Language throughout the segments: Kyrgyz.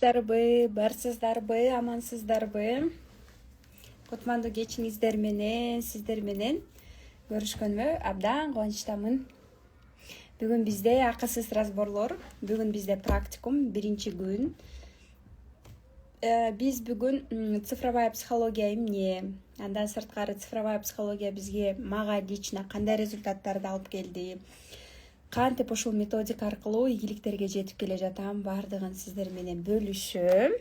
барсыздарбы, амансыздарбы? Кутмандуу кечиңиздер менен, сиздер менен көрүшкөнүмө абдан кубанычтамын. Бүгүн бизде акысыз разборлор, бүгүн бизде практикум, биринчи күн. Биз бүгүн цифровая психология эмне, андан сырткары цифровая психология бизге мага лично кандай результаттарды алып келди, кантип ушул методика аркылуу ийгиликтерге жетип келе жатам, баардыгын сиздер менен бөлүшөм.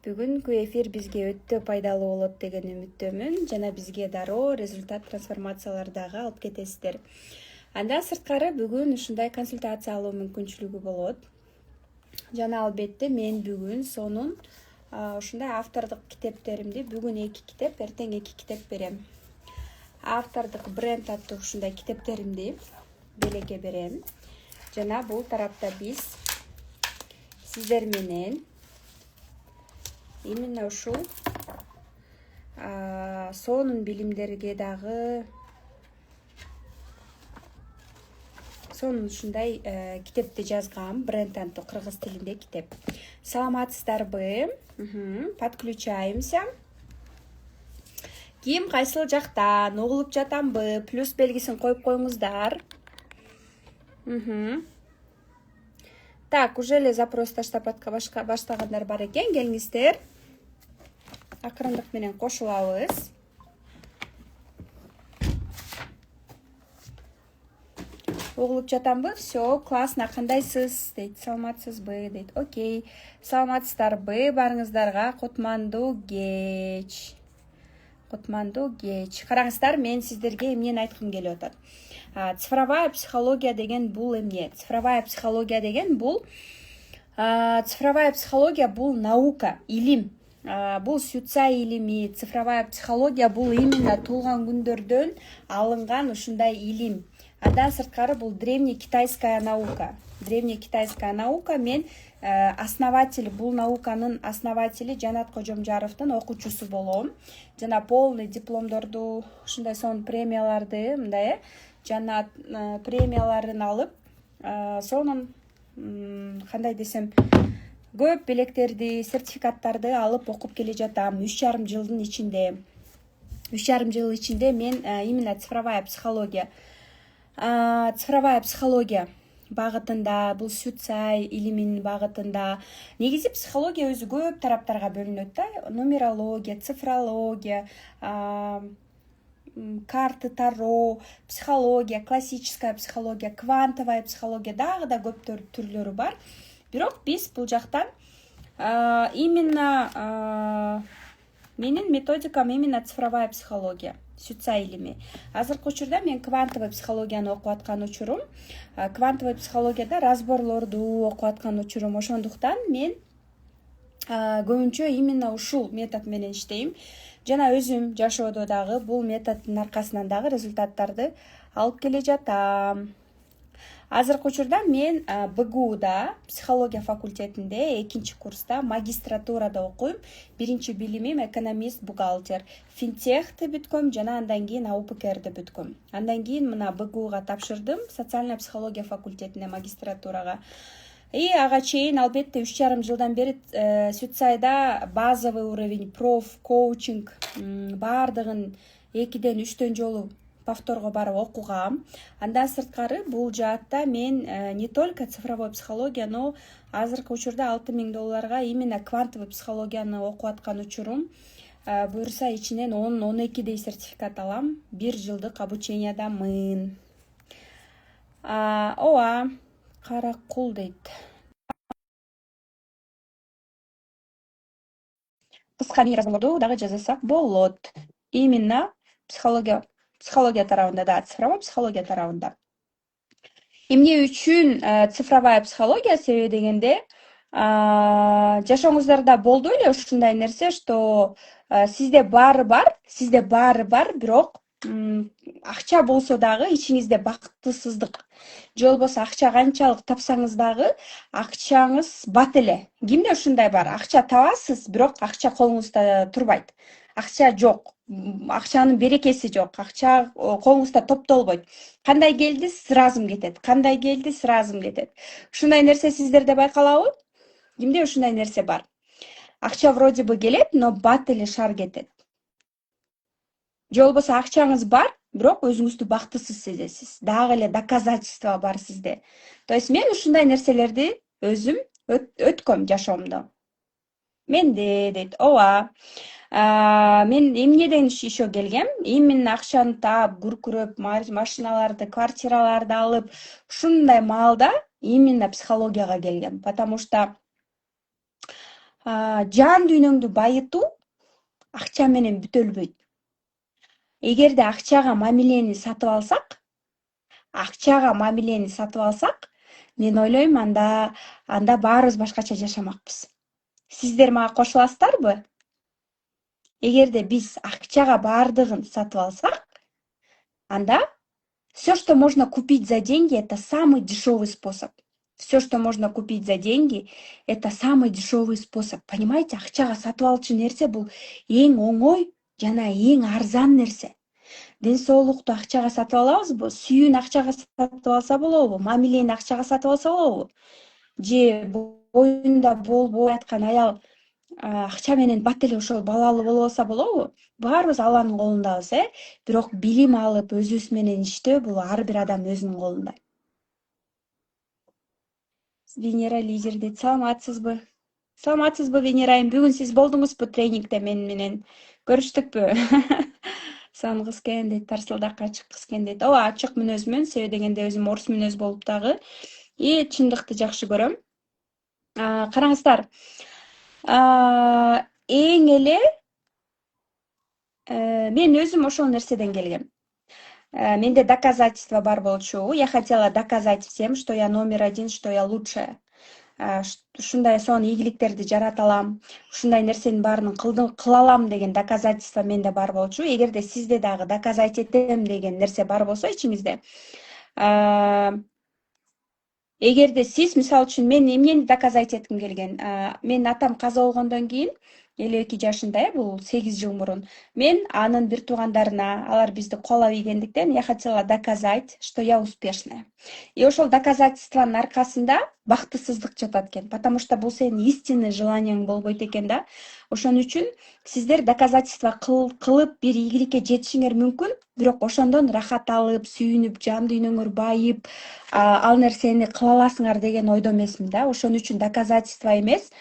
Бүгүнкү эфир бизге өтө пайдалуу болот деген үмүттөмүн жана бизге дароо результат трансформациялар дагы алып кетесиздер. Андан сырткары бүгүн ушундай консультация алуу мүмкүнчүлүгү болот. Жана албетте мен бүгүн сонун ушундай автордук китептеримди, бүгүн 2 китеп, эртең 2 китеп берем. Автордук бренд аттуу ушундай китептеримди белекке берем. Жана бул тарапта биз сиздер менен именно ушул сонун билимдерге дагы сонун ушундай китепти жазгам, бренд аттуу кыргыз тилинде китеп. Саламатсыздарбы? Подключаемся. Ким кайсыл жактан угулуп жатамбы? Плюс белгисин коюп коюңуздар. Так, уже эле запрос таштап баштагандар бар экен, келиңиздер. Акырындык менен кошулабыз. Угулуп жатамбы? Все, классно, кандайсыз? Дейт, саламатсызбы? Дейт, окей. Саламатсыздарбы? Барыңыздарга кутмандуу кеч. Кутмандуу кеч. Караңыздар, мен сиздерге эмнени айткым келип атат. Цифровая психология деген бул эмне? Цифровая психология деген бул наука, илим. Бул сюца илими, цифровая психология бул именно туулган күндөрдөн алынган ушундай илим. Андан сырткары бул древний китайская наука. Древний китайская наука, мен основатель, бул науканын основатели Жанат Кожомжаровдун окуучусу болом. Жана полный дипломдорду, ушундай сонун премияларды, мындай Жанат премияларын алып, сонун кандай десем, көп белектерди, сертификаттарды алып окуп келе жатам 3,5 жылдын ичинде. 3,5 жыл ичинде мен именно цифровая психология багытында, бул сюцай илиминин багытында. Негизи психология өзү көп тараптарга бөлүнөт да. Нумерология, цифрология, карты Таро, психология, классическая психология, квантовая психология, дагы да көп түрлөрү бар. Бирок биз бул жактан именно менин методикам именно цифровая психология, сюца илими. Азыркы учурда мен квантовый психологияны окуп аткан учурум. Квантовый психологияда разборлорду окуп аткан учурум. Ошондуктан мен көбүнчө именно ушул метод менен иштейм. Жана өзүм жашоодо дагы бул методдун аркасынан дагы результаттарды алып келе жатам. Азыркы учурда мен БГУда, психология факультетинде 2 курста магистратурада окуйм. Биринчи билимим экономист, бухгалтер. Финтехти бүткөм жана андан кийин АУПКРди бүткөм. Андан кийин мына БГУга тапшырдым, социальная психология факультетине магистратурага. И ага чейин албетте 3,5 жылдан бери сюцайда базовый уровень, проф, коучинг баардыгын 2ден 3төн жолу повторго барып окугам. Андан сырткары бул жаатта мен не только цифровой психология, но азыркы учурда $6,000 именно квантовый психологияны окуп аткан учурум. Буюрса ичинен 10-12 сертификат алам. 1 жылдык обучениядамын. Ооба, каракул дейт. Кыска мини разборлорду дагы жасасак болот. Именно психология тарабында да, цифровой психология тарабында. Эмне үчүн цифровая психология себеби дегенде, жашооңуздарда болду эле ушундай нерсе, что сизде баары бар, бирок акча болсо дагы ичиңизде бактысыздык. Же болбосо акча канчалык тапсаңыз дагы акчаңыз бат эле. Кимде ушундай бар? Акча табасыз, бирок акча колуңузда турбайт. Акча жок. Акчанын берекеси жок. Акча колуңузда топтолбойт. Кандай келди, сразу кетет. Ушундай нерсе сиздерде байкалабы? Кимде ушундай нерсе бар? Акча вроде бы келет, но бат эле шар кетет. Же болбосо акчаңыз бар, бирок өзүңүздү бактысыз сезесиз. Дагы эле доказательства бар сизде. То есть мен ушундай нерселерди өзүм өткөм жашоомдо. Менде дейт. Ооба. Мен эмнеден еще келгем? Именно акчаны таап, күркүрөп, машиналарды, квартираларды алып, ушундай маалда именно психологияга келгем. Потому что жан дүйнөңдү байытуу акча менен бүтөлбөйт. Эгерде акчага мамилени сатып алсак, мен ойлойм анда баарыбыз башкача жашамакпыз. Сиздер мага кошуласыздарбы? Эгерде биз акчага баардыгын сатып алсак, анда все, что можно купить за деньги, это самый дешевый способ. Все, что можно купить за деньги, это самый дешевый способ. Понимаете, акчага сатып алчу нерсе бул эң оңой жана эң арзан нерсе. Ден соолукту акчага сатып алабызбы? Сүйүүнү акчага сатып алса болобу? Мамилени акчага сатып алса болобу? Же боюнда болбой аткан аял акча менен бат эле ошол балалуу болуп алса болобу? Баарыбыз Алланын колундабыз, бирок билим алып өзүбүз менен иштөө бул ар бир адам өзүнүн колунда. Венера лидер дейт. Саламатсызбы? Саламатсызбы, Венерайым? Бүгүн сиз болдуңузбу тренингде мен менен? Көрүштүкпү? Сангыз экен дейт, тарсылдакка ачыккыз экен дейт. Ооба, ачык мүнөзмүн. Себеби дегенде өзүм орус мүнөз болуп дагы чындыкты жакшы көрөм. Караңыздар. Эң эле мен өзүм ошол нерседен келгем. Менде доказательства бар болчу. Я хотела доказать всем, что я номер один, что я лучшая. Ушундай сонун ийгиликтерди жарата алам. Ушундай нерсенин баарын кыла алам деген доказательства менде бар болчу. Эгерде сизде дагы доказать этем деген нерсе бар болсо ичиңизде, эгерде сиз, мисалы үчүн, мен эмнени доказать этким келген? Менин атам каза болгондон кийин 52 жашында, бул 8 жыл мурун, мен анын бир туугандарына, алар бизди колоп ийгендиктен, я хотела доказать, что я успешная. И ошол доказательствонун аркасында бактысыздык жатат экен, потому что бул сенин истинный желанияң болбойт экен да. Ошон үчүн сиздер доказательство кылып бир ийгиликке жетишиңер мүмкүн, бирок ошондон рахат алып, сүйүнүп, жан дүйнөңөр байып, ал нерсени кыла аласыңар деген ойдо эмесмин да. Ошон үчүн доказательство эмес,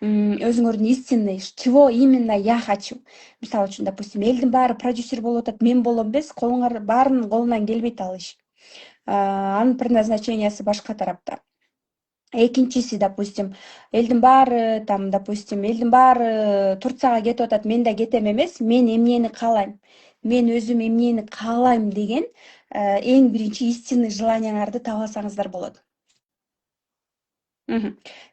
өзүңөрдүн истинный, чего именно я хочу. Мисалы үчүн, допустим, элдин баары продюсер болуп атат, мен болом эмес, баарынын колунан келбейт ал иш. Анын предназначениясы башка тарапта. Экинчиси, допустим, элдин баары Турцияга кетип атат, мен да кетем эмес, мен эмнени каалайм, мен өзүм эмнени каалайм деген эң биринчи истинный желанияңарды таба алсаңыздар болот.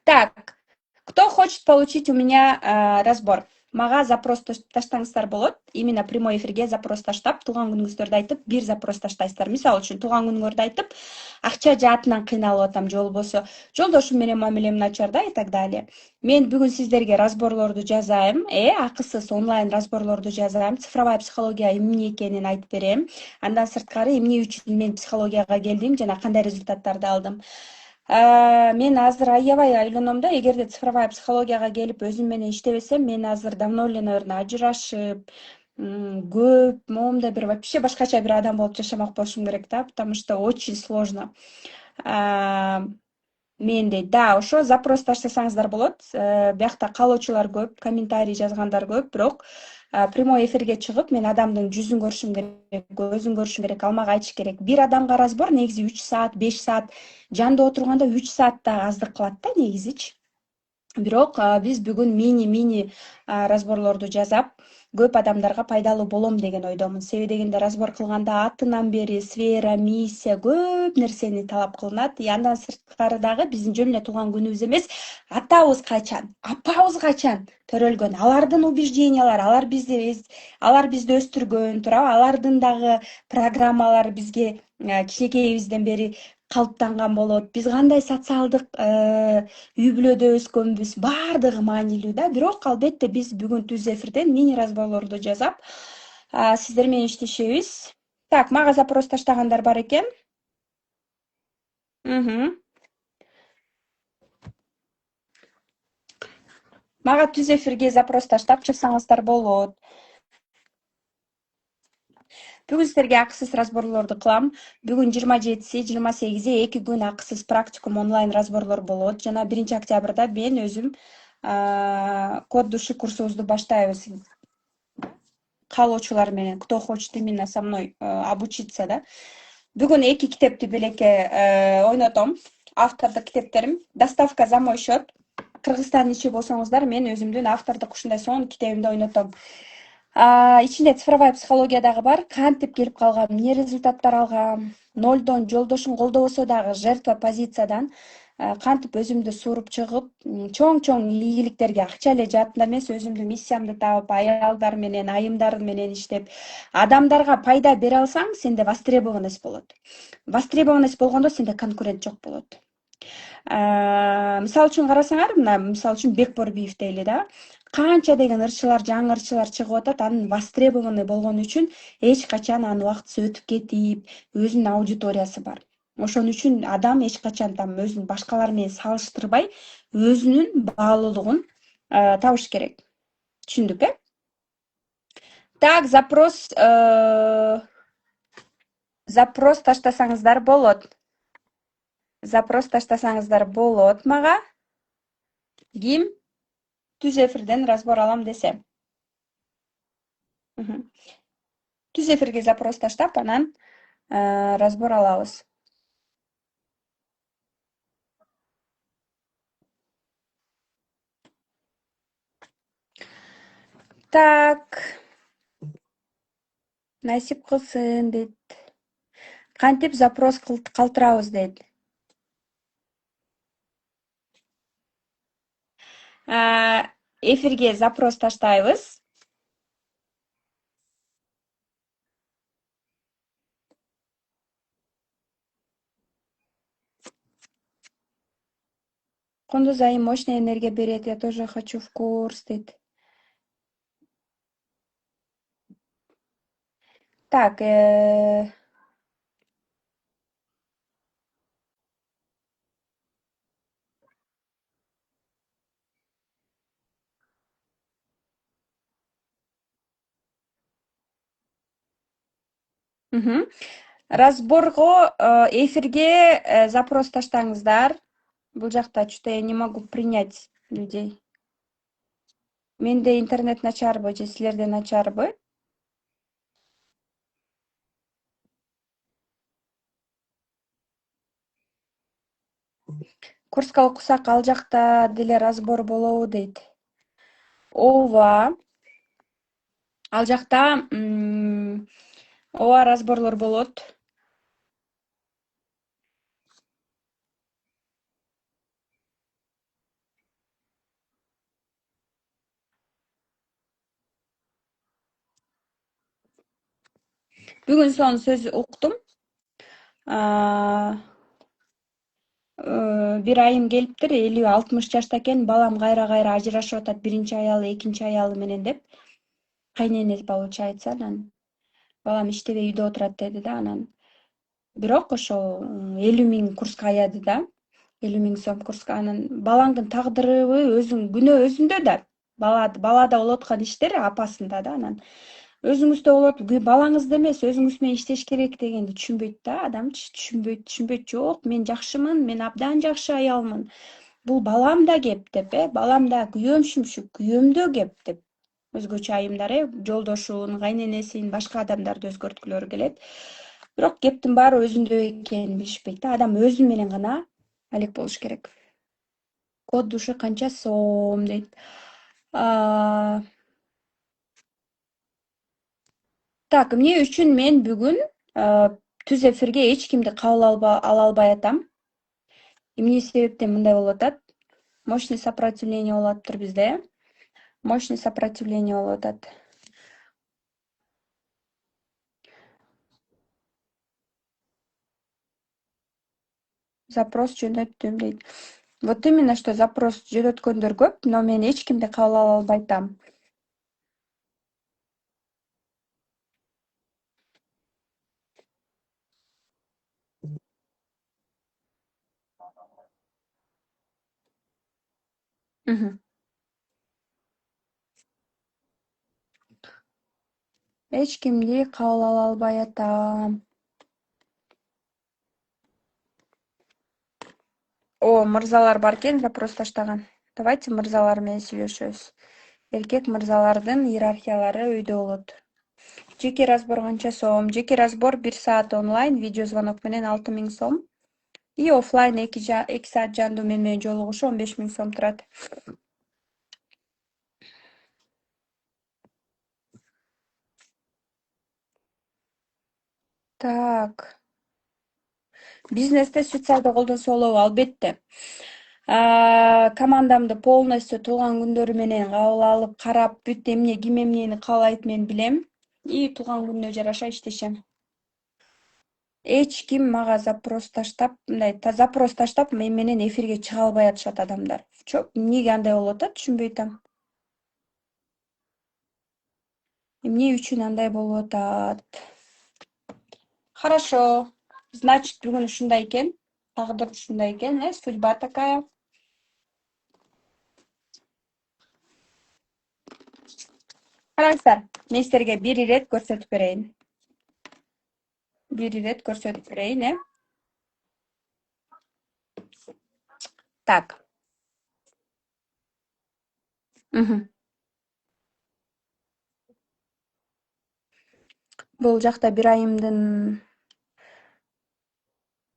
Так, кто хочет получить у меня разбор? Мага запрос таштаңыздар болот. Именно прямой эфирге запрос таштап, туулган күнүңүздөрдү айтып, бир запрос таштайсыздар. Мисалы үчүн, туулган күнүңөрдү айтып, акча жаатынан кыйналып атам, же болбосо жолдошум менен мамилем начар да, и так далее. Мен бүгүн сиздерге разборлорду жазайм, акысыз онлайн разборлорду жазайм. Цифровая психология эмне экенин айтып берем. Андан сырткары эмне үчүн мен психологияга келдим жана кандай результаттарды алдым. Мен азыр аябай ойлоном да, эгерде цифровая психологияга келип өзүм менен иштебесем, мен азыр давно эле, наверное, ажырашып, көп моомдо бир вообще башкача бир адам болуп жашамак болушум керек да, потому что очень сложно. Менде да, ошо запрос таштасаңыздар болот. Биякта каалоочулар көп, комментарий жазгандар көп, бирок прямой эфирге чыгып, мен адамдын жүзүн көрүшүм керек, көзүн көрүшүм керек, ал мага айтыш керек. Бир адамга разбор негизи 3 саат, 5 саат, жанда отурганда 3 саат да аздык кылат да негизичи. Бирок биз бүгүн мини разборлорду жасап, көп адамдарга пайдалуу болом деген ойдомун. Себеби дегенде разбор кылганда атынан бери сфера, миссия, көп нерсени талап кылынат. И андан сырткары дагы биздин жөн эле туулган күнүбүз эмес, атабыз качан, апабыз качан төрөлгөн, алардын убеждениялары, алар бизди өстүргөн, туурабы? Алардын дагы программалары бизге кичинекейибизден бери калыптанган болот. Биз кандай социалдык үй бүлөдө өскөнбүз, баардыгы маанилүү да. Бирок албетте биз бүгүн түз эфирден мини разборлорду жасап, сиздер менен иштешебиз. Так, мага запрос таштагандар бар экен. Мага түз эфирге запрос таштап чыксаңыздар болот. Бүгүн силерге акысыз разборлорду кылам. Бүгүн 27-си, 28-и 2 күн акысыз практикум онлайн разборлор болот. Жана 1 октябрда мен өзүм код души курсубузду баштайбыз. Каалоочулар менен, кто хочет именно со мной обучиться, да. Бүгүн 2 китепти белекке ойнотом. Автордук китептерим. Доставка за мой счет. Кыргызстандын ичи болсоңуздар, мен өзүмдүн автордук ушундай сонун китебимди ойнотом. Ичинде цифровая психология дагы бар. Кантип келип калгам, эмне результаттар алгам, нолдон жолдошуң колдобосо дагы жертва позициядан кантип өзүмдү сууруп чыгып, чоң ийгиликтерге акча эле жаатында эмес, өзүмдүн миссиямды таап, аялдар менен, айымдар менен иштеп, адамдарга пайда бере алсаң, сенде востребованность болот. Востребованность болгондо сенде конкурент жок болот. Мисалы үчүн карасаңар, мына мисалы үчүн Бекборбиев дейли да. Канча деген ырчылар, жаңы ырчылар чыгып атат, анын востребованный болгону үчүн эч качан анын убактысы өтүп кетип, өзүнүн аудиториясы бар. Ошон үчүн адам эч качан там өзүн башкалар менен салыштырбай, өзүнүн баалуулугун табыш керек. Түшүндүк, э? Так, запрос таштасаңыздар болот. Запрос таштасаңыздар болот мага. Ким түз эфирден разбор алам десе. Түз эфирге запрос таштап, анан разбор алабыз. Так. Насип кылсын дейт. Кантип запрос калтырабыз дейт. Эфирге запрос таштайбыз. Кундуз айым мощная энергия берет, я тоже хочу в курс дейт. Так, разборго эфирге запрос таштаңыздар. Бул жакта что-то я не могу принять людей. Менде интернет начарбы же силерде начарбы? Курска окусак ал жакта деле разбор болобу дейт. Ооба. Ал жакта ооба разборлор болот. Бүгүн сонун сөз уктум. Бир айым келиптир, 50-60 жашта экен, балам кайра ажырашып атат, биринчи аялы, экинчи аялы менен деп. Кайненеси получается, анан балам иштебей үйдө отурат деди да, анан бирок ошол 50.000 курска аяды да. 50.000 сом курска. Анан балаңдын тагдырыбы күнөө өзүндө да. Балада болот аткан иштер апасында да. Анан өзүңүздө болот, балаңызды эмес, өзүңүз менен иштеш керек дегенди түшүнбөйт да, адамчы түшүнбөйт. Жок, мен жакшымын, мен абдан жакшы аялмын. Бул баламда кеп деп, балам да күйөөм шүмшүк, күйөөмдө кеп деп. Өзгөчө айымдар, жолдошун, кайненесин, башка адамдарды өзгөрткүлөрү келет. Бирок кептин баары өзүндө экенин билишпейт да. Адам өзү менен гана алек болуш керек. Код души канча сом дейт. Так, эмне үчүн мен бүгүн түз эфирге эч кимди кабыл ала албай атам? Эмне себептен мындай болуп атат? Мощный сопротивление болуп атыптыр бизде, э? Мощный сопротивление болуп атат. Запрос жөнөттүм дейт. Вот именно что запрос жөнөткөндөр көп, но мен эч кимди кабыл ала албай атам. Эч кимди кабыл ала албай атам. О, мырзалар бар экен, запрос таштаган. Давайте мырзалар менен сүйлөшөбүз. Эркек мырзалардын иерархиялары үйдө болот. Жеке разбор канча сом? Жеке разбор 1 саат онлайн, видео звонок менен 6000 сом. И офлайн 2 саат жандуу менен жолугушуу 15000 сом турат. Так. Бизнесте суицидди колдонсо болобу? Албетте. Командамды полностью туулган күндөрү менен кабыл алып, карап, бүт ким эмнени каалайт мен билем. И туулган күнүнө жараша иштешем. Эч ким мага запрос таштап, мен менен эфирге чыга албай атышат адамдар. Эмнеге андай болуп атат, түшүнбөй атам. Эмне үчүн андай болуп атат? Хорошо. Значит, бүгүн ушундай экен. Тагдыр ушундай экен, судьба такая. Караңыздар, мен силерге бир ирет көрсөтүп берейин. Так. Бул жакта бир айымдын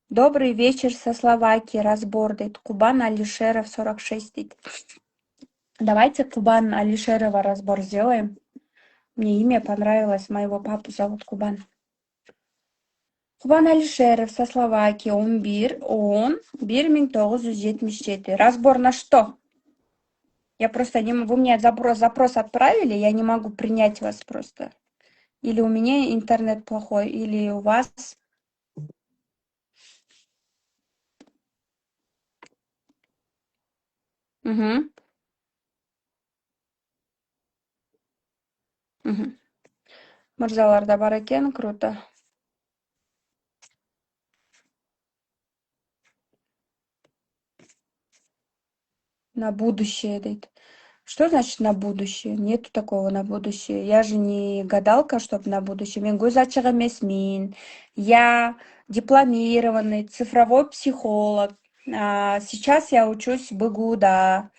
Добрый вечер со Словакии, разбор дейт. Кубан Алишеров 46 дейт. Давайте Кубан Алишерова разбор сделаем. Мне имя понравилось, моего папу зовут Кубан. Кубан Алишеров со Словакии, 11-10-1977. Разбор на что? Я просто не могу, вы мне запрос отправили, я не могу принять вас просто. Или у меня интернет плохой, или у вас. Угу. Мырзаларда бар экен, круто. На будущее, дейт. Что значит на будущее? Нету такого на будущее. Я же не гадалка, чтобы на будущее. Мен көз ачык эмесмин. Я дипломированный цифровой психолог. Сейчас я учусь БГУда.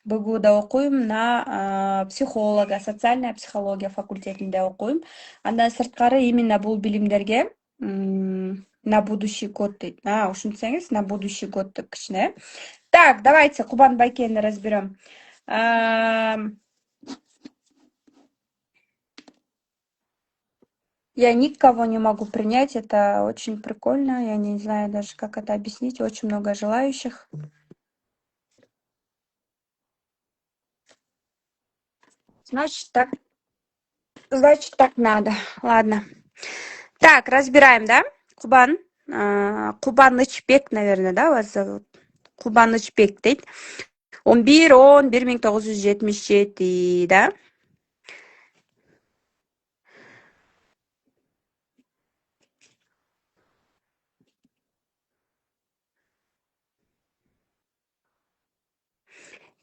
БГУда окуйм на психолога, социальная психология факультетинде окуйм. Андан сырткары именно бул билимдерге на будущий год дейт. Ушинтсеңиз, на будущий год деп кичине. Так, давайте Кубан Байкена разберем. Я никого не могу принять, это очень прикольно. Я не знаю даже, как это объяснить. Очень много желающих. Значит, так надо. Ладно. Так, разбираем, да? Кубан. Кубанычбек, наверное, да, вас зовут? Кубанычбек дейт. 11-10-1977, да?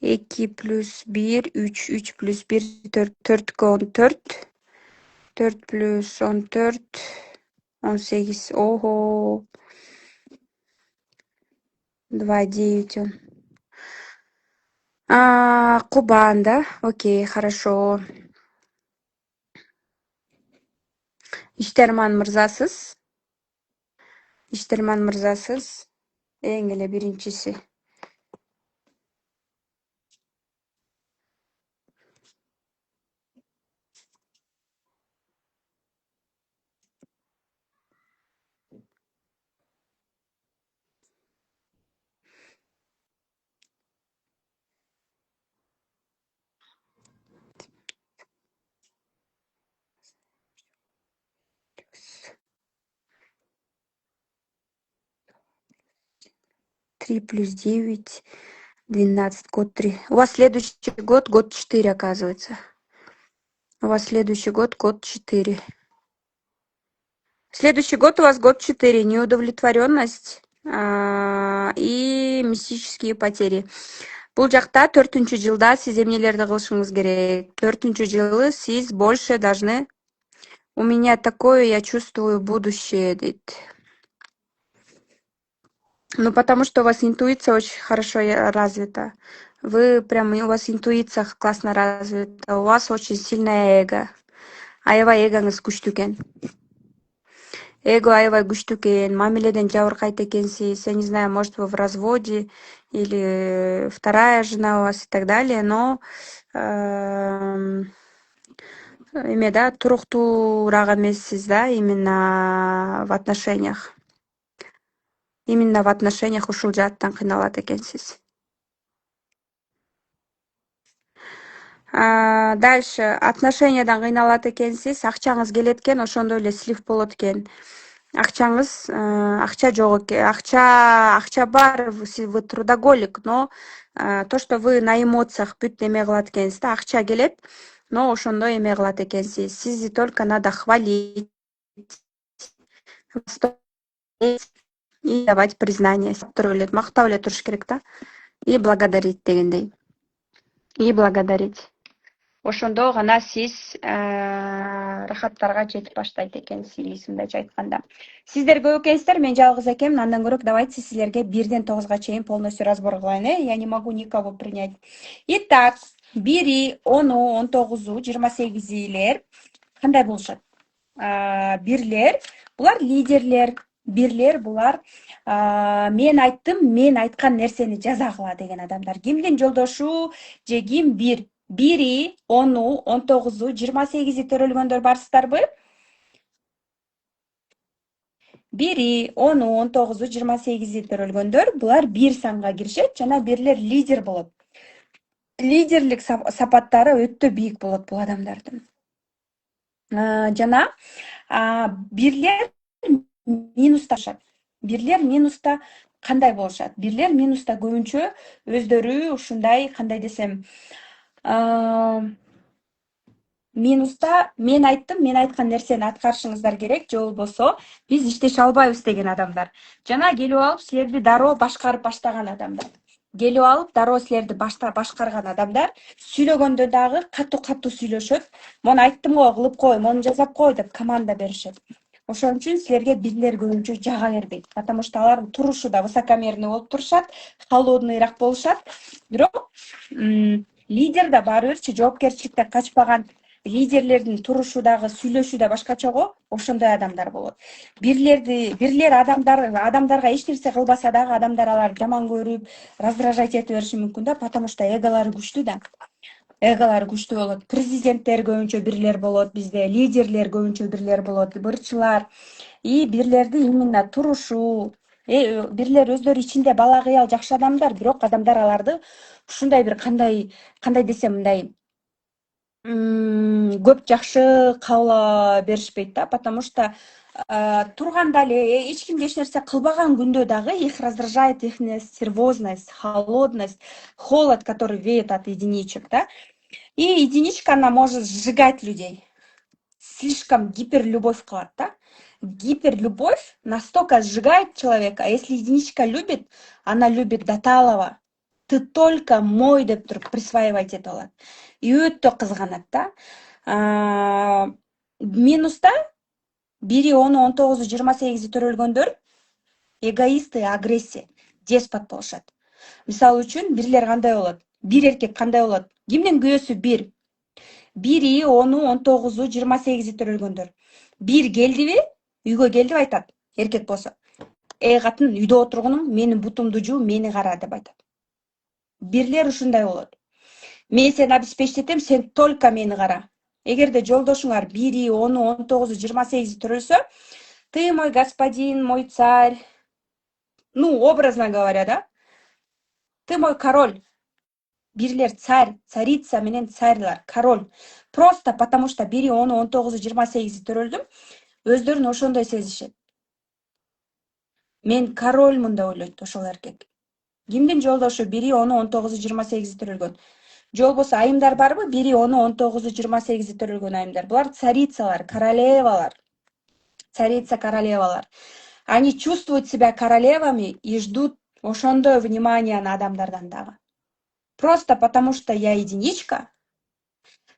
Эки плюс 1, 3 плюс 1, 4-кө 14. 4 плюс 14, 18. Ого. 2, 9 он. Кубан, да? Окей, хорошо. Иштерман мырзасыз. Эң эле биринчиси. Три плюс 9, 12, год 3. У вас следующий год 4, оказывается. У вас следующий год 4. Следующий год у вас год 4. Неудовлетворенность и мистические потери. Бул жакта 4-чү жылда сиз эмнелерди кылышыңыз керек? 4-чү жылы сиз больше должны У меня такое, я чувствую будущее. Ну, потому что у вас интуиция очень хорошо развита. Вы прям, у вас интуиция классно развита. У вас очень сильное эго. Аябай эгоңуз күчтүү экен. Эго аябай күчтүү экен. Мамиледен жабыркайт экенсиз. Я не знаю, может, вы в разводе или вторая жена у вас и так далее, но эме да туруктуураак эмессиз да, именно в отношениях. Именно в отношениях ушул жааттан кыйналат экенсиз. Дальше отношениядан кыйналат экенсиз, акчаңыз келет экен, ошондой эле слив болот экен. Акчаңыз, акча жок экен, акча бар, вы трудоголик, но то, что вы на эмоциях бүт эме кылат экенсиз да, акча келет, но ошондой эме кылат экенсиз. Сизди только надо хвалить и давать признание. Мактап эле туруш керек да. И благодарить дегендей. И благодарить. Ошондо гана сиз рахаттарга жетип баштайт экенсиз, мындайча айтканда. Сиздер көп экенсиздер, мен жалгыз экенмин. Андан көрө давайте силерге 1-9 чейин полностью разбор кылайын, Я не могу никого принять. Итак, 1, 10, 19, 28-илер кандай болушат? Бирлер, булар лидерлер. Бирлер булар мен айттым, мен айткан нерсени жаза кыла деген адамдар. Кимдин жолдошу же ким бир? 1, 10, 19, 28 төрөлгөндөр барсыздарбы? 1, 10, 19, 28 төрөлгөндөр булар бир санга киришет жана бирлер лидер болот. Лидерлик сапаттары өтө бийик болот бул адамдардын. Жана бирлер минусташат. Бирлер минуста кандай болушат? Бирлер минуста көбүнчө өздөрү ушундай, кандай десем, минуста мен айттым, мен айткан нерсени аткарышыңыздар керек, же болбосо биз иштеше албайбыз деген адамдар. Жана келип алып силерди дароо башкарып баштаган адамдар. Келип алып дароо силерди башкарган адамдар сүйлөгөндө дагы катуу сүйлөшөт. Мону айттым го, кылып кой, мону жасап кой деп команда беришет. Ошон үчүн силерге бирлер көбүнчө жага бербейт, потому что алардын турушу да высокомерный болуп турушат, холодныйраак болушат. Бирок лидер да баары бирчи жоопкерчиликтен качпаган лидерлердин турушу дагы, сүйлөшүү да башкача го, ошондой адамдар болот. Бирлер адамдарга эч нерсе кылбаса дагы адамдар аларды жаман көрүп, раздражать эте бериши мүмкүн да, потому что эголору күчтүү да. Эголору күчтүү болот. Президенттер көбүнчө бирлер болот бизде, лидерлер көбүнчө бирлер болот, бырчылар. И бирлерди именно турушу, бирлер өздөрү ичинде бала кыял жакшы адамдар, бирок адамдар аларды ушундай бир кандай десем мындай көп жакшы кабыл беришпейт да, потому что турганда эле эч кимге эч нерсе кылбаган күндө дагы их раздражает их нервозность, холодность, холод, который веет от единичек, да. И единичка, она может сжигать людей. Слишком гиперлюбовь кылат, да. Гиперлюбовь настолько сжигает человека, а если единичка любит, она любит до талого. Ты только мой деп туруп присваивать этип алат. И өтө кызганат да. Минуста 1, 10, 19, 28 төрөлгөндөр эгоисты, агрессия, деспот болушат. Мисалы үчүн бирлер кандай болот? Бир эркек кандай болот? Кимдин күйөөсү бир? 1, 10, 19, 28 төрөлгөндөр. Бир келдиби? Үйгө келдиби айтат. Эркек болсо. Катын, үйдө отургунуң, менин бутумду жуу, мени кара деп айтат. Бирлер ушундай болот. Мен сени обеспечить этем, сен только мени кара. Эгерде жолдошуңар 1, 10, 19, 28 төрөлсө, ты мой господин, мой царь. Ну, образно говоря, да? Ты мой король. Бирлер царь, царица менен царьлар, король. Просто потому что 1, 10, 19, 28 төрөлдүм, өздөрүн ошондой сезишет. Мен корольмун деп ойлойт ошол эркек. Кимдин жолдошу 1, 10, 19, 28 төрөлгөн? Же болбосо айымдар барбы? 1, 10, 19, 28 төрөлгөн айымдар. Булар царицалар, королевалар. Царица, королевалар. Они чувствуют себя королевами и ждут ошондой внимания адамдардан дагы. Просто потому что я единичка,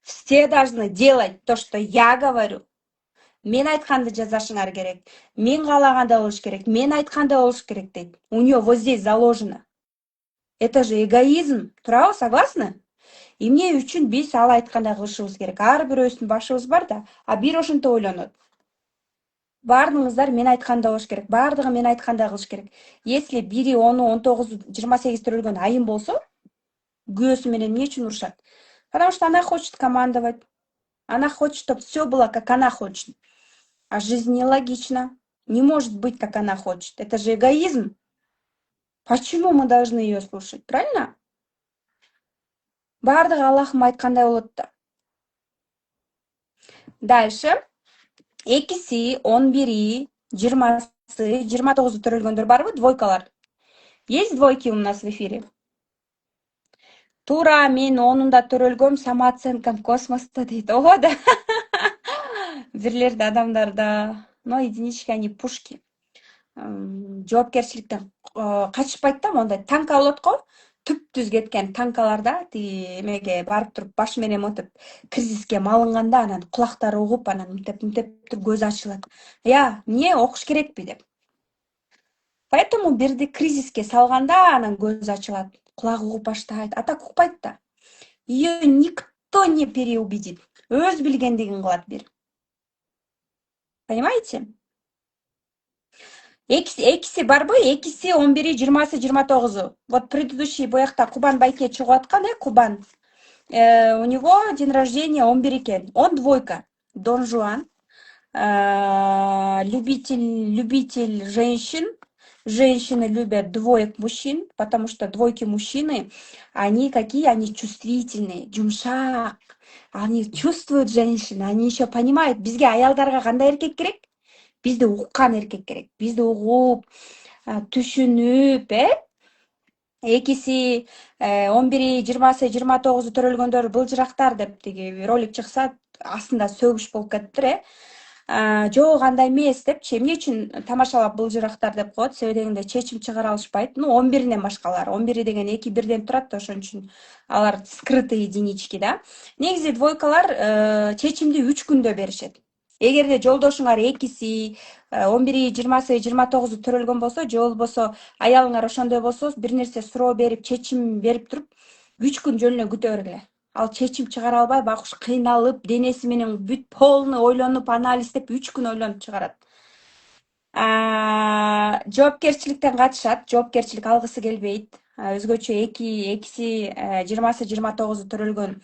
все должны делать то, что я говорю. Мен айтканды жасашыңар керек. Мен каалагандай болуш керек. Мен айткандай болуш керек дейт. У нее вот здесь заложено. Это же эгоизм. Туурабы, согласны? Эмне үчүн биз ал айткандай кылышыбыз керек? Ар бирөөбүздүн башыбыз бар да, а бир ошентип ойлонот. Баардыгыңыздар мен айткандай болуш керек. Баардыгы мен айткандай кылыш керек. Если бири 10, 19, 28 төрөлгөн айым болсо, күйөөсү менен эмне үчүн урушат? Потому что она хочет командовать. Она хочет, чтобы все было, как она хочет. А жизнь нелогична. Не может быть, как она хочет. Это же эгоизм. Почему мы должны ее слушать? Правильно? Баардыгы Аллахым айткандай болот да. Дальше. Экиси, 11, 20, 29 төрөлгөндөр барбы? Двойкалар. Есть двойки у нас в эфире? Туура, мен 10-да төрөлгөм, самооценкам космосто дейт. Ого да. Бирлерде адамдарда, но единички, они пушки. Жоопкерчиликтен качышпайт да, мондай танка болот го. Түп-түз кеткен танкаларда тиги эмеге барып туруп башы менен мынтип кризиске малынганда анан кулактары угуп анан мынтип туруп көзү ачылат. Я, эмне окуш керекпи деп. Поэтому бирди кризиске салганда анан көзү ачылат, кулагы угуп баштайт. А так укпайт да. Ее никто не переубедит. Өз билгендигин кылат бир. Понимаете? Экиси барбы? Экиси, 11, 20, 29. Вот предыдущий боякта Кубан байке чыгып аткан, Кубан. У него день рождения 11 экен. Он двойка. Дон Жуан. Любитель женщин. Женщины любят двоек мужчин, потому что двойки мужчины, они какие? Они чувствительные, жумшак. Они чувствуют женщины, они еще понимают. Бизге аялдарга кандай эркек керек? Бизди уккан эркек керек. Бизди угуп, түшүнүп, Экиси, 11, 20, 29 төрөлгөндөр былжырактар деп тиги ролик чыкса, астында сөгүш болуп кетиптир, Жок, андай эмес депчи. Эмне үчүн тамашалап былжырактар деп коет? Себеби дегенде чечим чыгара алышпайт. Ну, 11-ден башкалар. 11 деген 2-1ден турат да, ошон үчүн алар скрытые единички да. Негизи двойкалар чечимди 3 күндө беришет. Эгерде жолдошуңар экиси, 11, 20, 29 төрөлгөн болсо, же болбосо аялыңар ошондой болсо, бир нерсе суроо берип, чечим берип туруп, 3 күн жөн эле күтө бергиле. Ал чечим чыгара албай, бакуш кыйналып, денеси менен бүт полный ойлонуп, анализдеп 3 күн ойлонуп чыгарат. Жоопкерчиликтен качышат, жоопкерчилик алгысы келбейт. Өзгөчө экиси 20-29 төрөлгөн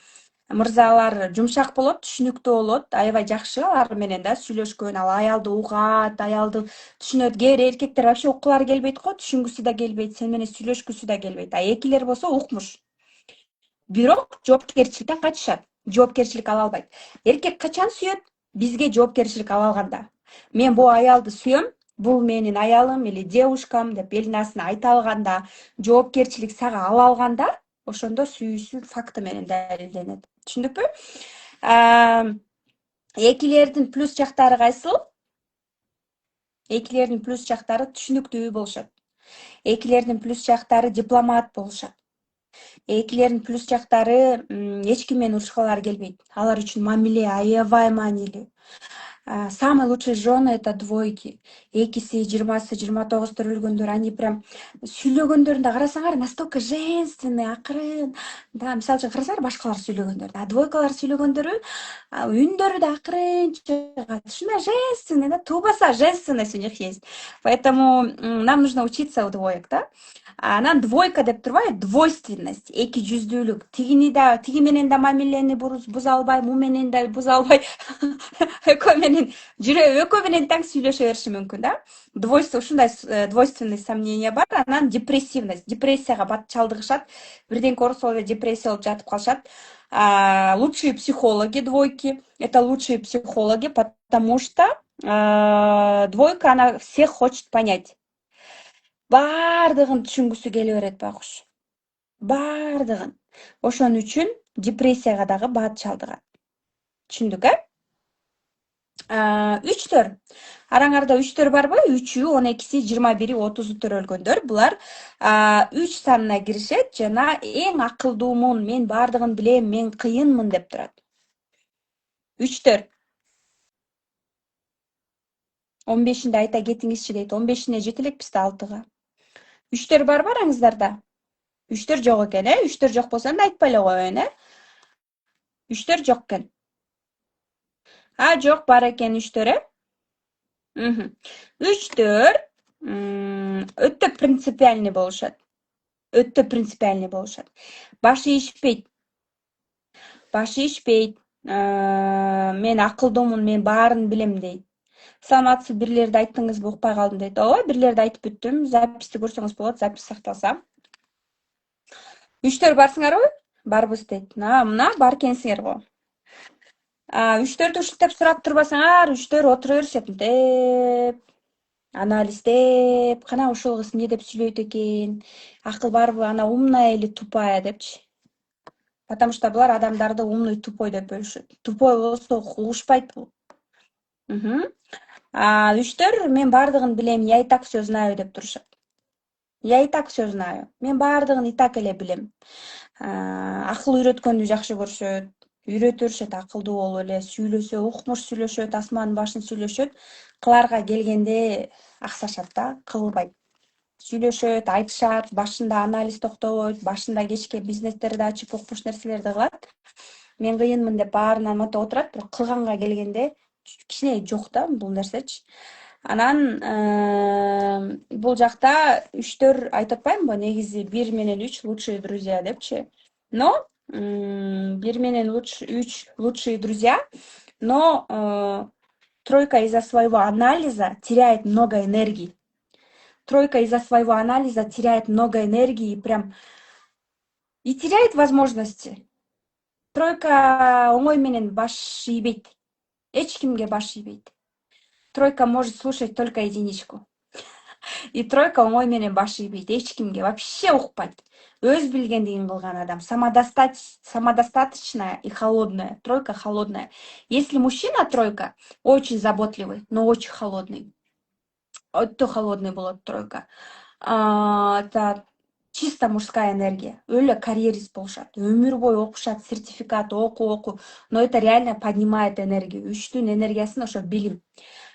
мырзалар жумшак болот, түшүнүктүү болот, аябай жакшы алар менен да сүйлөшкөн, ал аялды угат, аялды түшүнөт. Кээ бир эркектер вообще уккулары келбейт го, түшүнгүсү да келбейт, сен менен сүйлөшкүсү да келбейт. А экилер болсо укмуш. Бирок жоопкерчиликтен качышат. Жоопкерчилик ала албайт. Эркек качан сүйөт? Бизге жоопкерчилик ала алганда. Мен бул аялды сүйөм, бул менин аялым или девушкам деп элдин астына айта алганда, жоопкерчилик сага ала алганда, ошондо сүйүүсү факты менен далилденет. Түшүндүкпү? Экилердин плюс жактары кайсыл? Экилердин плюс жактары түшүнүктүү болушат. Экилердин плюс жактары дипломат болушат. Экилердин плюс жактары эч ким менен урушкалары келбейт. Алар үчүн мамиле аябай маанилүү. Самые лучшие жены это двойки. Экиси, 20, 29 төрөлгөндөр, они прям сүйлөгөндөрүндө карасаңар настолько женственный, акырын. Да, мисалы үчүн карасаңар башкалар сүйлөгөндөрдү, а двойкалар сүйлөгөндөрү үндөрү да акырын чыгат. Ушундай женственный, да, туубаса женственность у них есть. Поэтому нам нужно учиться у двоек, да. Анан двойка деп турбайбы? Двойственность, эки жүздүүлүк. Тиги менен да мамилени буза албай, му менен да буза албай. Экөө менен экөө менен тең сүйлөшө бериши мүмкүн да. Двойство, ушундай двойственность сомнения бар. Анан депрессивность, депрессияга бат чалдыгышат. Бирденке ооруса болуп депрессия болуп жатып калышат. Лучшие психологи двойки. Это лучшие психологи, потому что двойка, она всех хочет понять. Баардыгын түшүнгүсү келе берет байкуш. Баардыгын. Ошон үчүн депрессияга дагы бат чалдыгат. Түшүндүк, үчтөр. Араңарда үчтөр барбы? 3-ү, 12-си, 21-и, 30-у төрөлгөндөр. Булар 3 санына киришет жана эң акылдуумун, мен баардыгын билем, мен кыйынмын деп турат. Үчтөр. 15'inde айта кетиңизчи дейт. 15'ine жете элекпиз да 6-га. 3'төр бар бараңыздарда? 3'төр жок экен, 3'төр жок болсо да айтпай эле коеюн, 3'төр жок экен. Жок, бар экен 3'төр, 3'төр өтө принципиальный болушат. Өтө принципиальный болушат. Башы ишпейт. Мен акылдуумун, мен баарын билем дейт. Саламатсыз, бирлерди айттыңызбы, укпай калдым дейт. Ооба, бирлерди айтып бүттүм. Записти көрсөңүз болот, запись сакталса. 3'төр барсыңарбы? Барбыз дейт. Мына бар экенсиңер го. 3'төрдү ушинтип сурап турбасаңар, 3'төр отура беришет мынтип, анализдеп, кана ушул кыз эмне деп сүйлөйт экен, акыл барбы, ана умная или тупая депчи. Потому что булар адамдарды умный, тупой деп бөлүшөт. Тупой болсо угушпайт бул. 3'төр мен баардыгын билем, я и так все знаю деп турушат. Я и так все знаю. Мен баардыгын и так эле билем. Акыл үйрөткөндү жакшы көрүшөт. Үйрөтө беришет, акылдуу болуп эле сүйлөсө, укмуш сүйлөшөт, асмандын башын сүйлөшөт. Кыларга келгенде аксашат да, кылбайт. Сүйлөшөт, айтышат, башында анализ токтобойт, башында кечке бизнестерди ачып укмуш нерселерди кылат. Мен кыйынмын деп баарынан мынтип отурат, бирок кылганга келгенде кичине жок да бул нерсечи. Анан бул жакта 3'төр айтып атпаймынбы, негизи 1 менен 3 лучшие друзья депчи. Но 1 менен 3 лучшие друзья, но тройка из-за своего анализа теряет много энергии. Тройка из-за своего анализа теряет много энергии, прям и теряет возможности. Тройка оңой менен баш ийбейт. Эч кимге баш ийбейт. Тройка может слушать только единичку. И тройка оңой менен баш ийбейт. Эч кимге вообще укпайт. Өз билгендигин кылган адам. Самодостаточная и холодная. Тройка холодная. Если мужчина тройка, очень заботливый, но очень холодный. Өтө холодный болот тройка. Это чисто мужская энергия. Өлө карьерист болушат. Өмүр бою окушат, сертификат, оку. Но это реально поднимает энергию. 3'түн энергиясын ошо билим.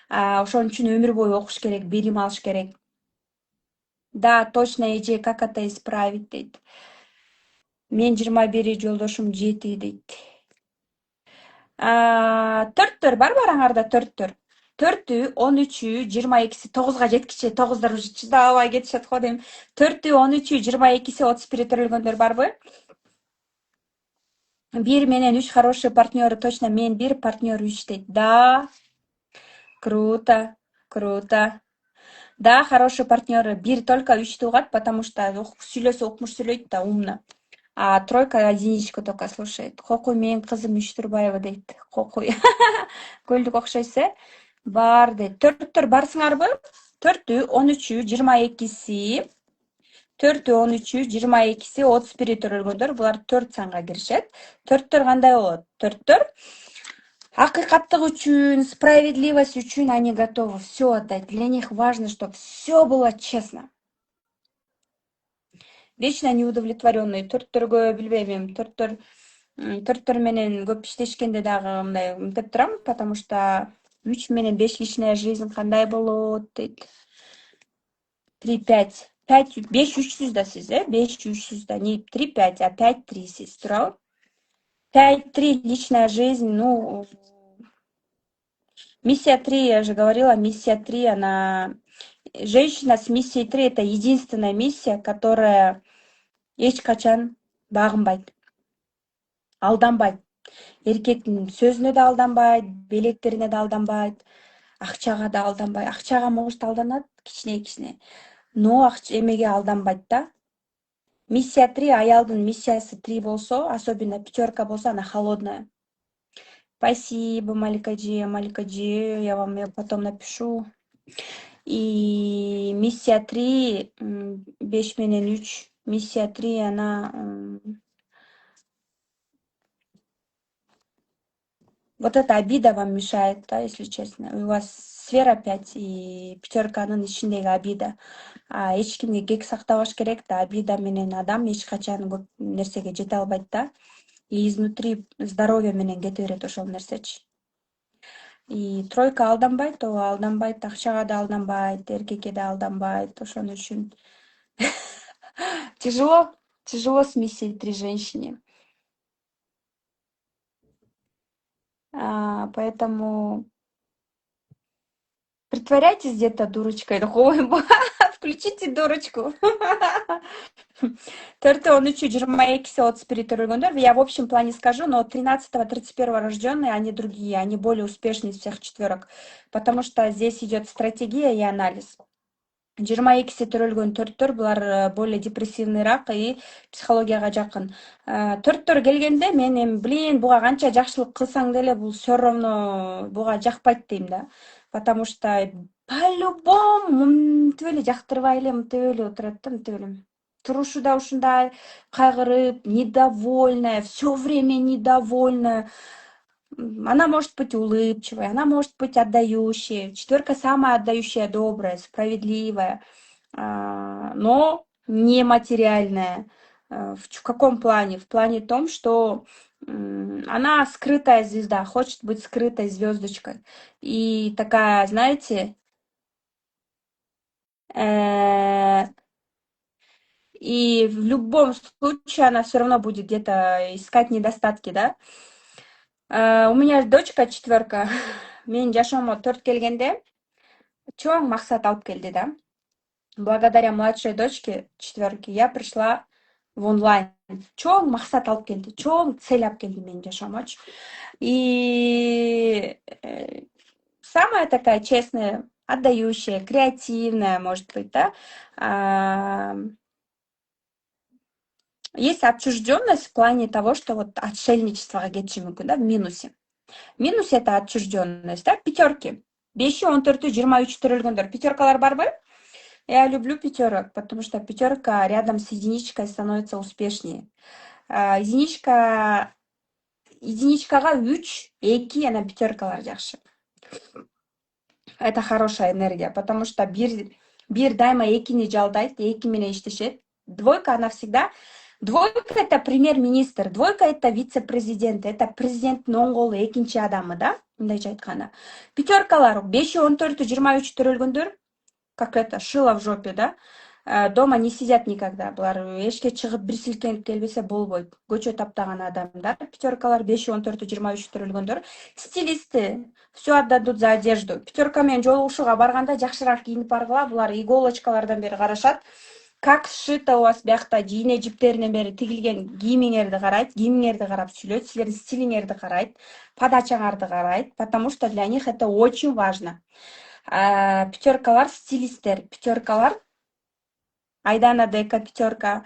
Ошон үчүн өмүр бою окуш керек, билим алыш керек. Да, точно, эже, как это исправить дейт. Мен 21 жолдошум 7 дейт. 4'төр бар бараңарда 4'төр. 4'ü, 13'ü, 22'si 9'ga жеткиче, 9'дар уже чыдабай кетишет го дейм. 4'ü, 13'ü, 22'si 31 төрөлгөндөр барбы? 1 менен 3 хороший партнеры, точно, мен 1, партнер 3 дейт. Да, круто. Да, хорошие партнеры. 1 только 3'тү угат, потому что сүйлөсө укмуш сүйлөйт да, умно. А тройка единичку только слушает. Кокуй, менин кызым 3 Турбаева дейт. Кокуй. Көлдүк окшойсу, бар дейт. 4'төр барсыңарбы? 4'ü, 13'ü, 22'si, 4'ü, 13'ü, 22'si, 31'i төрөлгөндөр. Булар 4 санга киришет. 4'төр кандай болот? 4'төр акыйкаттык үчүн, справедливость үчүн они готовы все отдать. Для них важно, чтобы все было честно. Вечно неудовлетворенный. 4'төргө билбейм эми. 4'төр менен көп иштешкенде дагы мындай мынтип турам, потому что 3 менен 5 личная жизнь кандай болот дейт. 3-5. 5 300 да сиз, 5 300 да, не 3-5, а 5-3 сиз, туурабы? 5-3 личная жизнь, ну, миссия 3, я же говорила, миссия 3, она... Женщина с миссией 3 это единственная миссия, которая эч качан багынбайт, алданбайт. Эркектин сөзүнө да алданбайт, белектерине да алданбайт, акчага да алданбайт. Акчага может алданат кичине, но эмеге алданбайт да. Миссия 3, аялдын миссиясы 3 болсо, особенно 5'рка болсо, она холодная. Спасибо, Маликаджи, я вам потом напишу. И миссия 3, 5 менен 3, миссия 3, она... Вот эта обида вам мешает, да, если честно. У вас сфера 5 и 5'рканын ичиндеги обида. Эч кимге кек сактабаш керек да, обида менен адам эч качан көп нерсеге жете албайт да. И изнутри здоровье менен кете берет ошол нерсечи. И тройка алданбайт, ооба алданбайт, акчага да алданбайт, эркекке да алданбайт. Ошон үчүн тяжело, тяжело смесить три женщине. Поэтому притворяйтесь где-то дурочкой. Включите дурочку. Төртөө 13 22 31 төрөлгөндөр. Я в общем плане скажу, но 13-31 рожденные, они другие, они более успешные из всех четверок, потому что здесь идет стратегия и анализ. 22 төрөлгөн төрттөр булар более депрессивныйраак и психологияга жакын. Төрттөр келгенде мен эми блин, буга канча жакшылык кылсаң деле бул все равно буга жакпайт дейм да. Потому что по-любому мынтип эле жактырбай эле мынтип эле отурат да, мынтип эле. Турушу да ушундай кайгырып, недовольная, все время недовольная. Она может быть улыбчивой, она может быть отдающей. Четверка самая отдающая, добрая, справедливая, но нематериальная. В каком плане? В плане том, что она скрытая звезда, хочет быть скрытой звездочкой. И такая, знаете, э, и в любом случае она все равно будет где-то искать недостатки, да? У меня дочка четверка. Мен жашоомо 4 келгенде чоң максат алып келди, да. Благодаря младшей дочке четверки я пришла в онлайн. Чоң максат алып келди, чоң цель алып келди менин жашоомочу. И самая такая честная, отдающая, креативная, может быть, да. Есть отчужденность в плане того, что вот отшельничествоға кетиши мүмкүн, да, в минусе. Минус это отчужденность, да, пятерки. 5, 14, 23 төрөлгөндөр. Пятеркалар барбы? Я люблю пятерок, потому что пятерка рядом с единичкой становится успешнее. Единичкага 3, 2, она пятеркалар жакшы. Это хорошая энергия, потому что бир дайыма экини жалдайт, эки менен иштешет. Двойка, она всегда... Двойка — это премьер-министр, двойка — это вице-президент, это президенттин оң колу экинчи адамы, да, мындайча айтканда. Пятеркалар 5, 14, 23 төрөлгөндөр, как это, шило в жопе, да, дома не сидят никогда. Булар эшикке чыгып бир силкенип келбесе болбойт. Көчө таптаган адамдар. Пятеркалар 5, 14, 23 төрөлгөндөр. Стилисты все отдадут за одежду. Пятерка менен жолугушууга барганда жакшыраак кийинип баргыла. Булар иголочкалардан бери карашат. Как сшито у вас биякта жийне жиптеринен бери тигилген кийимиңерди карайт, кийимиңерди карап сүйлөйт, силердин стилиңерди карайт, подачаңарды карайт, потому что для них это очень важно. Пятеркалар стилисттер, пятеркалар Айдана дека пятерка.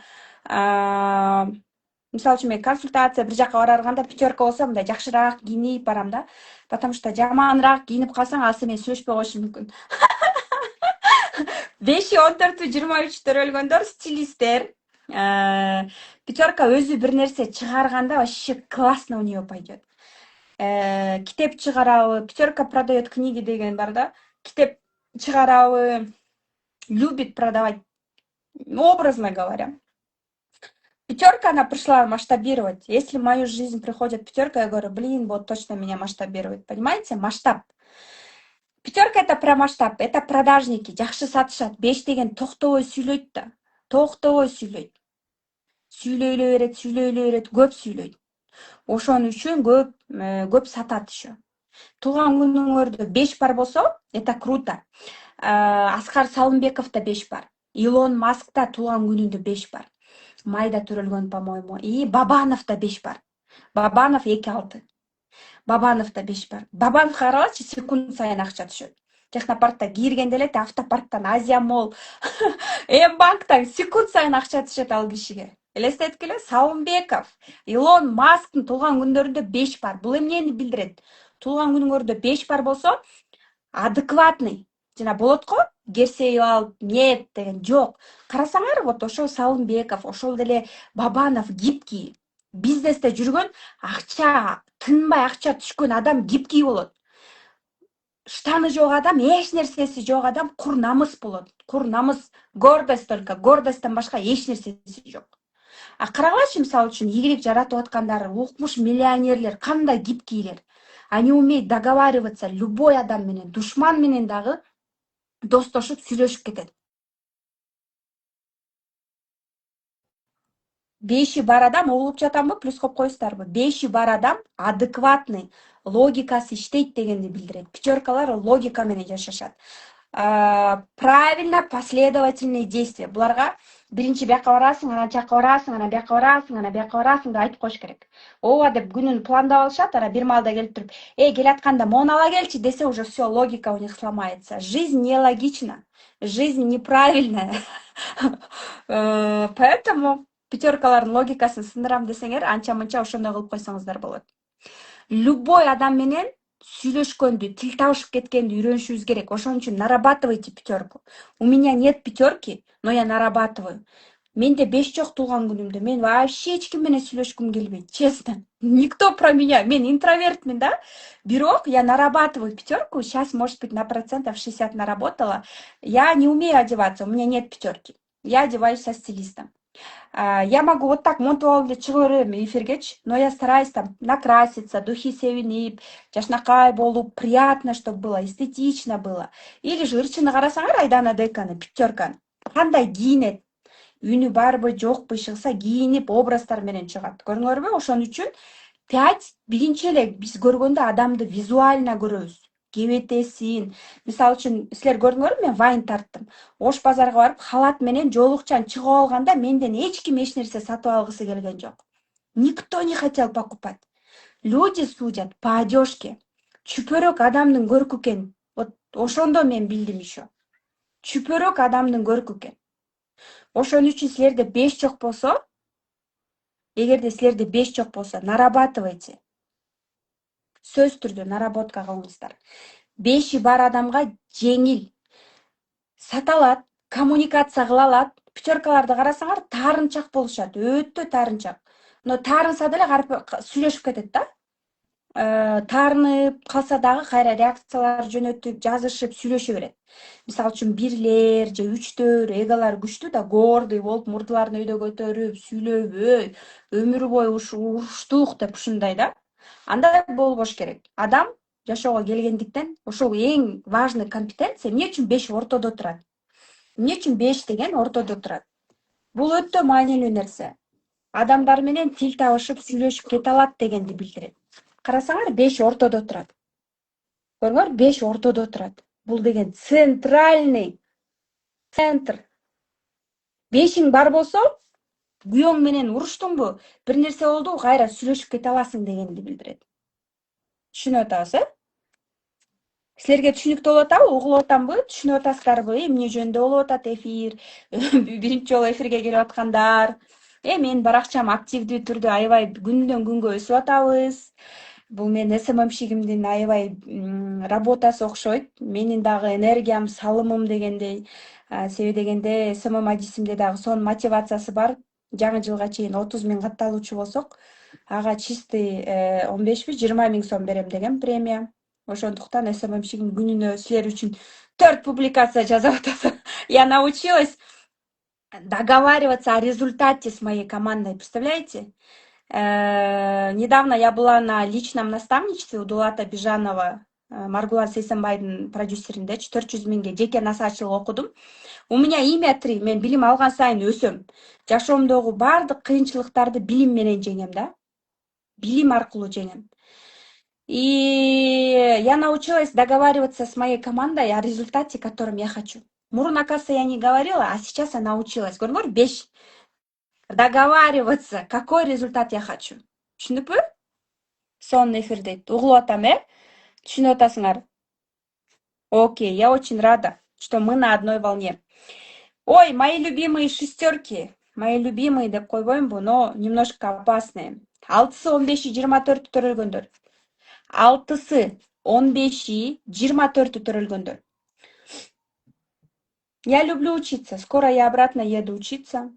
Мисалы үчүн мен консультация бир жакка барарганда пятерка болсо мындай жакшыраак кийинип барам да. Потому что жаманыраак кийинип калсаң ал сен менен сүйлөшпөй коюшу мүмкүн. 5, 14, 23 төрөлгөндөр стилисттер. Пятерка өзү бир нерсе чыгарганда вообще классно у нее пойдет. Китеп чыгарабы, пятерка продает книги деген бар да. Китеп чыгарабы, любит продавать, образно говоря. Пятерка, она пришла масштабировать. Если в мою жизнь приходит пятерка, я говорю, блин, вот точно меня масштабирует. Понимаете? Масштаб. Пятерка это про масштаб, это продажники, жакшы сатышат. 5 деген токтобой сүйлөйт да. Токтобой сүйлөйт. Сүйлөйлө берет, көп сүйлөйт. Ошон үчүн көп сатат еще. Туулган күнүңөрдө 5 бар болсо, это круто. Аскар Салымбековда 5 бар. Илон Маскта туулган күнүндө 5 бар. Майда төрөлгөн, по-моему. И Бабановда 5 бар. Бабанов 2-6. Бабановда 5 бар. Бабанов карачы секунд сайын акча түшөт. Технопаркта киргенде эле автопарктан Азия Мол, М-банктан секунд сайын акча түшөт ал кишиге. Элестеткиле, Салымбеков, Илон Масктын туулган күндөрүндө 5 бар. Бул эмнени билдирет? Туулган күнүңөрдө 5 бар болсо, адекватный. Жана болот го, керсей алып, нет деген жок. Карасаңар, вот ошол Салымбеков, ошол деле Бабанов гибкий. Бизнесте жүргөн, акча, тынбай акча түшкөн адам гибкий болот. Штаны жок адам, эч нерсеси жок адам кур намыс болот. Кур намыс, гордость только, гордосттан башка эч нерсеси жок. Карагылачы, мисалы үчүн, ийгилик жаратып аткандар, укмуш миллионерлер кандай гибкийлер. не умеет договариваться. Любой адам менен, душман менен дагы достошуп сүйлөшүп кетет. Беши бар адам, угулуп жатамбы, плюс коюп коесуздарбы? Беши бар адам адекватный, логикасы иштейт дегенди билдирет. Пятеркалар логика менен жашашат. Правильно последовательные действия. Буларга биринчи бияка барасың, анан жака барасың, анан бияка барасың, анан бияка барасың деп айтып коюш керек. Ооба деп күнүн пландап алышат, анан бир маалда келип туруп, келатканда моуну ала келчи десе, уже все, логика у них сломается. Жизнь нелогична, жизнь неправильная. Поэтому пятеркалардын логикасын сындырам десеңер, анча-мынча ошондой кылып койсоңуздар болот. Любой адам менен сүйлөшкөндү, тил табышып кеткенди үйрөнүшүбүз керек. Ошон үчүн нарабатывайте пятерку. У меня нет пятерки, но я нарабатываю. Менде 5 жок туулган күнүмдө. Мен вообще эч ким менен сүйлөшкүм келбейт, честно. Никто про меня. Мен интровертмин, да? Бирок я нарабатываю пятерку. Сейчас, может быть, на процентов 60 наработала. Я не умею одеваться, у меня нет пятерки. Я одеваюсь со стилистом. Я могу вот так монтуп алып эле чыга берем эфиргечи, но я стараюсь там накраситься, духи себинип, жашнакай болуп, приятно, чтобы было, эстетично было. Или же ырчыны карасаңар, Айдана Деканы, пятерканы. Кандай кийинет, үнү барбы, жокпу, чыгса кийинип, образдар менен чыгат. Көрдүңөрбү? Ошон үчүн 5 биринчи эле биз көргөндө адамды визуально көрөбүз. Кебетесин. Мисалы үчүн, силер көрдүңөрбү, мен вайн тарттым. Ош базарга барып, халат менен жолукчан чыгып алганда менден эч ким эч нерсе сатып алгысы келген жок. Никто не хотел покупать. Люди судят по одежке. Чүпөрөк адамдын көркү экен. Вот ошондо мен билдим еще. Чүпөрөк адамдын көркү экен. Ошон үчүн силерде 5 жок болсо, эгерде силерде 5 жок болсо, нарабатывайте. Сөз түрдө наработка кылыңыздар. 5 бар адамга жеңил. Сата алат, коммуникация кыла алат. Пятеркаларды карасаңар, таарынчак болушат, өтө таарынчак. Но таарынса деле сүйлөшүп кетет да. Таарынып калса дагы кайра реакциялар жөнөтүп, жазышып, сүйлөшө берет. Мисалы үчүн бирлер же үчтөр, эгалар күчтүү да, гордый болуп, мурдуларын өйдө көтөрүп, сүйлөп, өмүр бою уруштук деп ушундай да. Андай болбош керек. Адам жашоого келгендиктен ошол эң важный компетенция. Эмне үчүн 5 ортодо турат? Эмне үчүн 5 деген ортодо турат? Бул өтө маанилүү нерсе. Адамдар менен тил табышып, сүйлөшүп кете алат дегенди билдирет. Карасаңар, 5 ортодо турат. Көрүңөр, 5 ортодо турат. Бул деген центральный центр. 5иң бар болсо, күйөөң менен уруштуңбу, бир нерсе болду, кайра сүйлөшүп кете аласың дегенди билдирет. Түшүнүп атабыз, Силерге түшүнүктүү болуп атабы, угулуп атамбы, түшүнүп атасыздарбы? Эмне жөнүндө болуп атат эфир? Биринчи жолу эфирге келип аткандар. Менин баракчам активдүү түрдө аябай күндөн күнгө өсүп атабыз. Бул менин СММщигимдин аябай работасы окшойт. Менин дагы энергиям, салымым дегендей. Себеби дегенде СММ адисимде дагы сонун мотивациясы бар. Жаңы жылга чейин 30 000 катталуучу болсок, ага чистый 15 20 000 сом берем деген премия. Ошондуктан СММщигим күнүнө силер үчүн 4 публикация жазып атат. Я научилась договариваться о результате с моей командой, представляете? Недавно я была на личном наставничестве у Дулата Бижанова, Маргулан Сейсенбайдын продюсеринде 400 000ге жеке насаачылык окудум. У меня имя 3, мен билим алган сайын өсөм. Жашоомдогу бардык кыйынчылыктарды билим менен жеңем да. Билим аркылуу жеңем. И я научилась договариваться с моей командой о результате, которым я хочу. Мурун, оказывается, я не говорила, а сейчас я научилась. Көрүңөр, 5. Договариваться, какой результат я хочу. Түшүнүппү? Сонун эфир дейт. Угулуп атам, Түшүнүп атасыңар? Окей, я очень рада, что мы на одной волне. Ой, мои любимые шестерки. Мои любимые деп койбоймбу, но немножко опасные. 6-сы 15-и 24-ті төрөлгөндөр. 6-сы 15-и 24-ті төрөлгөндөр. Я люблю учиться. Скоро я обратно еду учиться.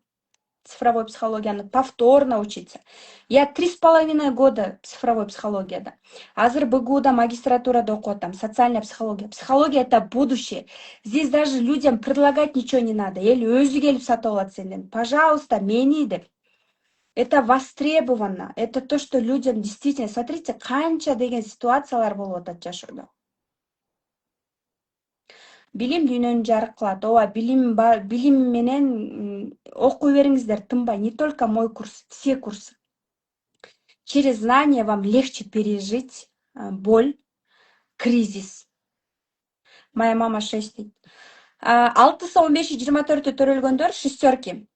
Цифровой психологияны повторно учиться. Я 3,5 года цифровой психологияда. Азыр БГУда магистратурада окуп атам. Социальная психология. Психология — это будущее. Здесь даже людям предлагать ничего не надо. Эл өзү келип сатып алат сенден. Пожалуйста, мени деп. Это востребовано. Это то, что людям действительно... Смотрите, канча деген ситуациялар болуп атат жашоодо. Билим дүйнөнү жарык кылат. Ооба, билим менен окуй бериңиздер, тынбай. Не только мой курс, все курсы. Через знания вам легче пережить боль, кризис. Моя мама 6 дейт. 6-15-24 төрөлгөндөр шестерки.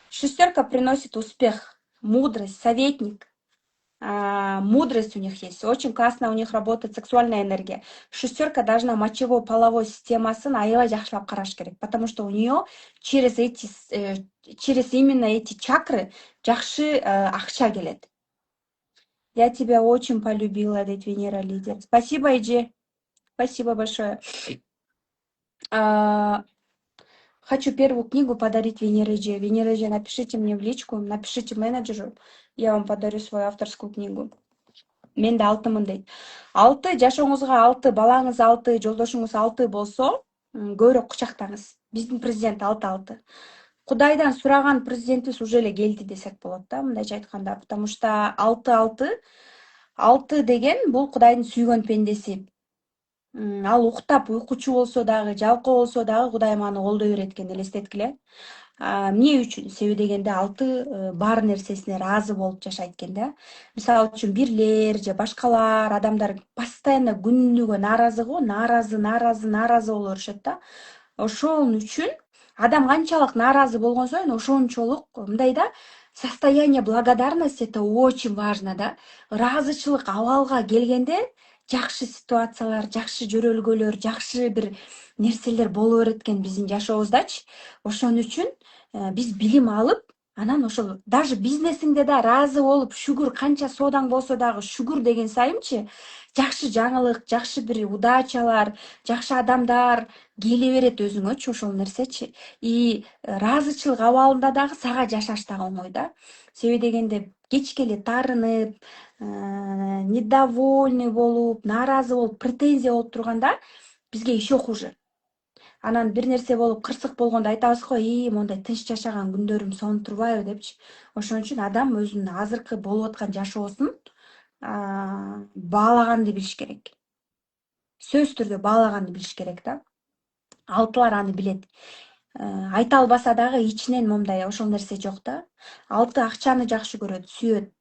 Шестерка приносит успех, мудрость, советник. Мудрость у них есть. Очень классно у них работает сексуальная энергия. Шестерка должна мочево-половой системасын аябай жакшылап караш керек, потому что у нее через именно эти чакры жакшы акча келет. Я тебя очень полюбила, дейт Венера лидер. Спасибо, Иджи. Спасибо большое. Хочу первую книгу подарить Венере Дже. Венера Дже, напишите мне в личку, напишите менеджеру, я вам подарю свою авторскую книгу. Мен да 6-мын дейт. 6, жашооңузга 6, балаңыз 6, жолдошуңуз 6 болсо, көбүрөөк кучактаңыз. Биздин президент 6. Кудайдан сураган президентибиз уже эле келди десек болот да, мындайча айтканда, потому что 6 деген бул Кудайдын сүйгөн пендеси. Ал уктап уйкучу болсо дагы, жалкоо болсо дагы Кудай аны колдой берет экен, элестеткиле. Эмне үчүн? Себеби дегенде 6 бар нерсесине ыраазы болуп жашайт экен да. Мисалы үчүн бирлер же башкалар адамдар постоянно күнүгө нааразы боло беришет да. Ошол үчүн адам канчалык нааразы болгон сайын ошончолук мындай да, состояние благодарности это очень важно да. Ыраазычылык абалга келгенде жакшы ситуациялар, жакшы жөрөлгөлөр, жакшы бир нерселер боло берет экен биздин жашообуздачы. Ошон үчүн биз билим алып, анан ошол даже бизнесиңде да ыраазы болуп, шүгүр, канча соодаң болсо дагы шүгүр деген сайынчы жакшы жаңылык, жакшы бир удачалар, жакшы адамдар келе берет өзүңөчү ошол нерсечи. И ыраазычылык абалында дагы сага жашаш дагы оңой да. Себеби дегенде кечке эле таарынып, недовольный болуп, нааразы болуп, претензия болуп турганда бизге еще хуже. Анан бир нерсе болуп кырсык болгондо айтабыз го, мондай тынч жашаган күндөрүм сонуп турбайбы депчи. Ошон үчүн адам өзүнүн азыркы болуп аткан жашоосун баалаганды билиш керек. Сөзсүз түрдө баалаганды билиш керек да. 6-лар аны билет. Айта албаса дагы ичинен момундай ошол нерсе жок да. 6 акчаны жакшы көрөт, сүйөт.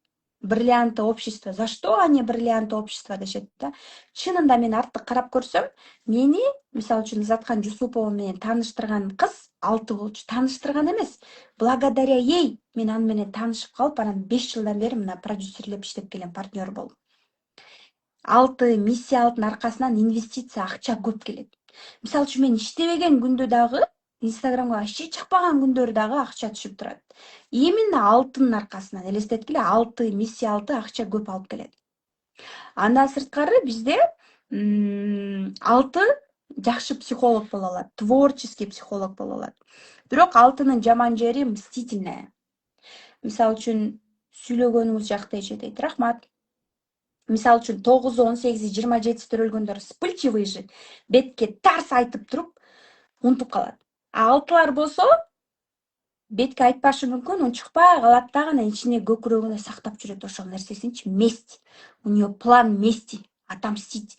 Бриллиантовое общество. За что они бриллиантовое общество дешет да. Чынында мен артты карап көрсөм, мени, мисалы үчүн Изаткан Жусупова менен тааныштырган кыз 6 болчу. Тааныштырган эмес. Благодаря ей мен аны менен таанышып калып, анан 5 жылдан бери мына продюсерлеп иштеп келем, партнер болуп. 6 миссия 6-ын аркасынан инвестиция, акча көп келет. Мисалы үчүн мен иштебеген күндө дагы, Инстаграмга вообще чыкпаган күндөр дагы акча түшүп турат. Именно 6-нын аркасынан, элестеткиле, 6 миссия 6 акча көп алып келет. Андан сырткары бизде 6 жакшы психолог боло алат, творческий психолог боло алат. Бирок 6-нын жаман жери мстительная. Мисалы үчүн сүйлөгөнүңүз жакты эже дейт. Рахмат. Мисалы үчүн 9, 18, 27 төрөлгөндөр вспыльчивый же, бетке тарс айтып туруп унутуп калат. 6-лар болсо бетке айтпашы мүмкүн, унчукпай калат дагы, анан ичине көкүрөгүнө сактап жүрөт ошол нерсесинчи. Месть. У нее план мести, отомстить.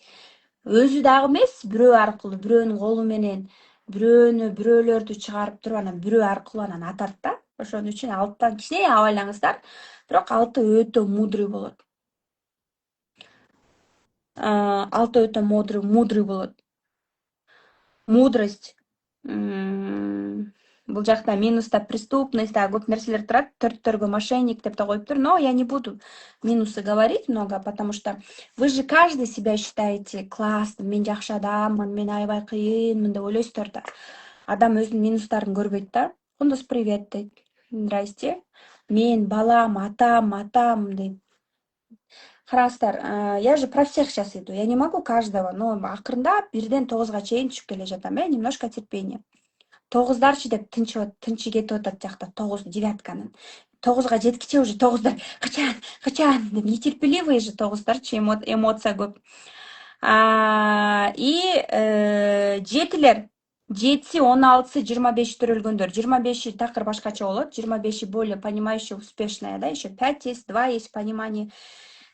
Өзү дагы эмес, бирөө аркылуу, бирөөнүн колу менен, бирөөлөрдү чыгарып туруп, анан бирөө аркылуу анан атат да. Ошон үчүн 6-тан кичине абайлаңыздар. Бирок 6 өтө мудрый болот. 6 өтө мудрый болот. Мудрость. Бул жакта минуста преступность, да, көп нерселер турат. Төрттөргө мошенник деп да коюптур. Но я не буду минусы говорить много, потому что вы же каждый себя считаете классным, мен жакшы адаммын, мен аябай кыйынмын деп ойлойсуздар да. Адам өзүнүн минустарын көрбөйт да. Кундуз привет дейт. Здрасте. Мен балам, атам дейт. Караңыздар, я же про всех сейчас иду. Я не могу каждого, но акырындап 1-ден 9-га чейин түшүп келе жатам. Немножко терпение. 9-дарчы деп тынчы кетип атат жакта, 9-девятканын. 9-га жеткиче уже 9-дар качан деп нетерпеливые же 9-дарчы, эмоция көп. И 7-лер жетиси, 16-сы, 25 төрөлгөндөр. 25 такыр башкача болот. 25 более понимающая, успешная, да, еще 5 есть, 2 есть понимание.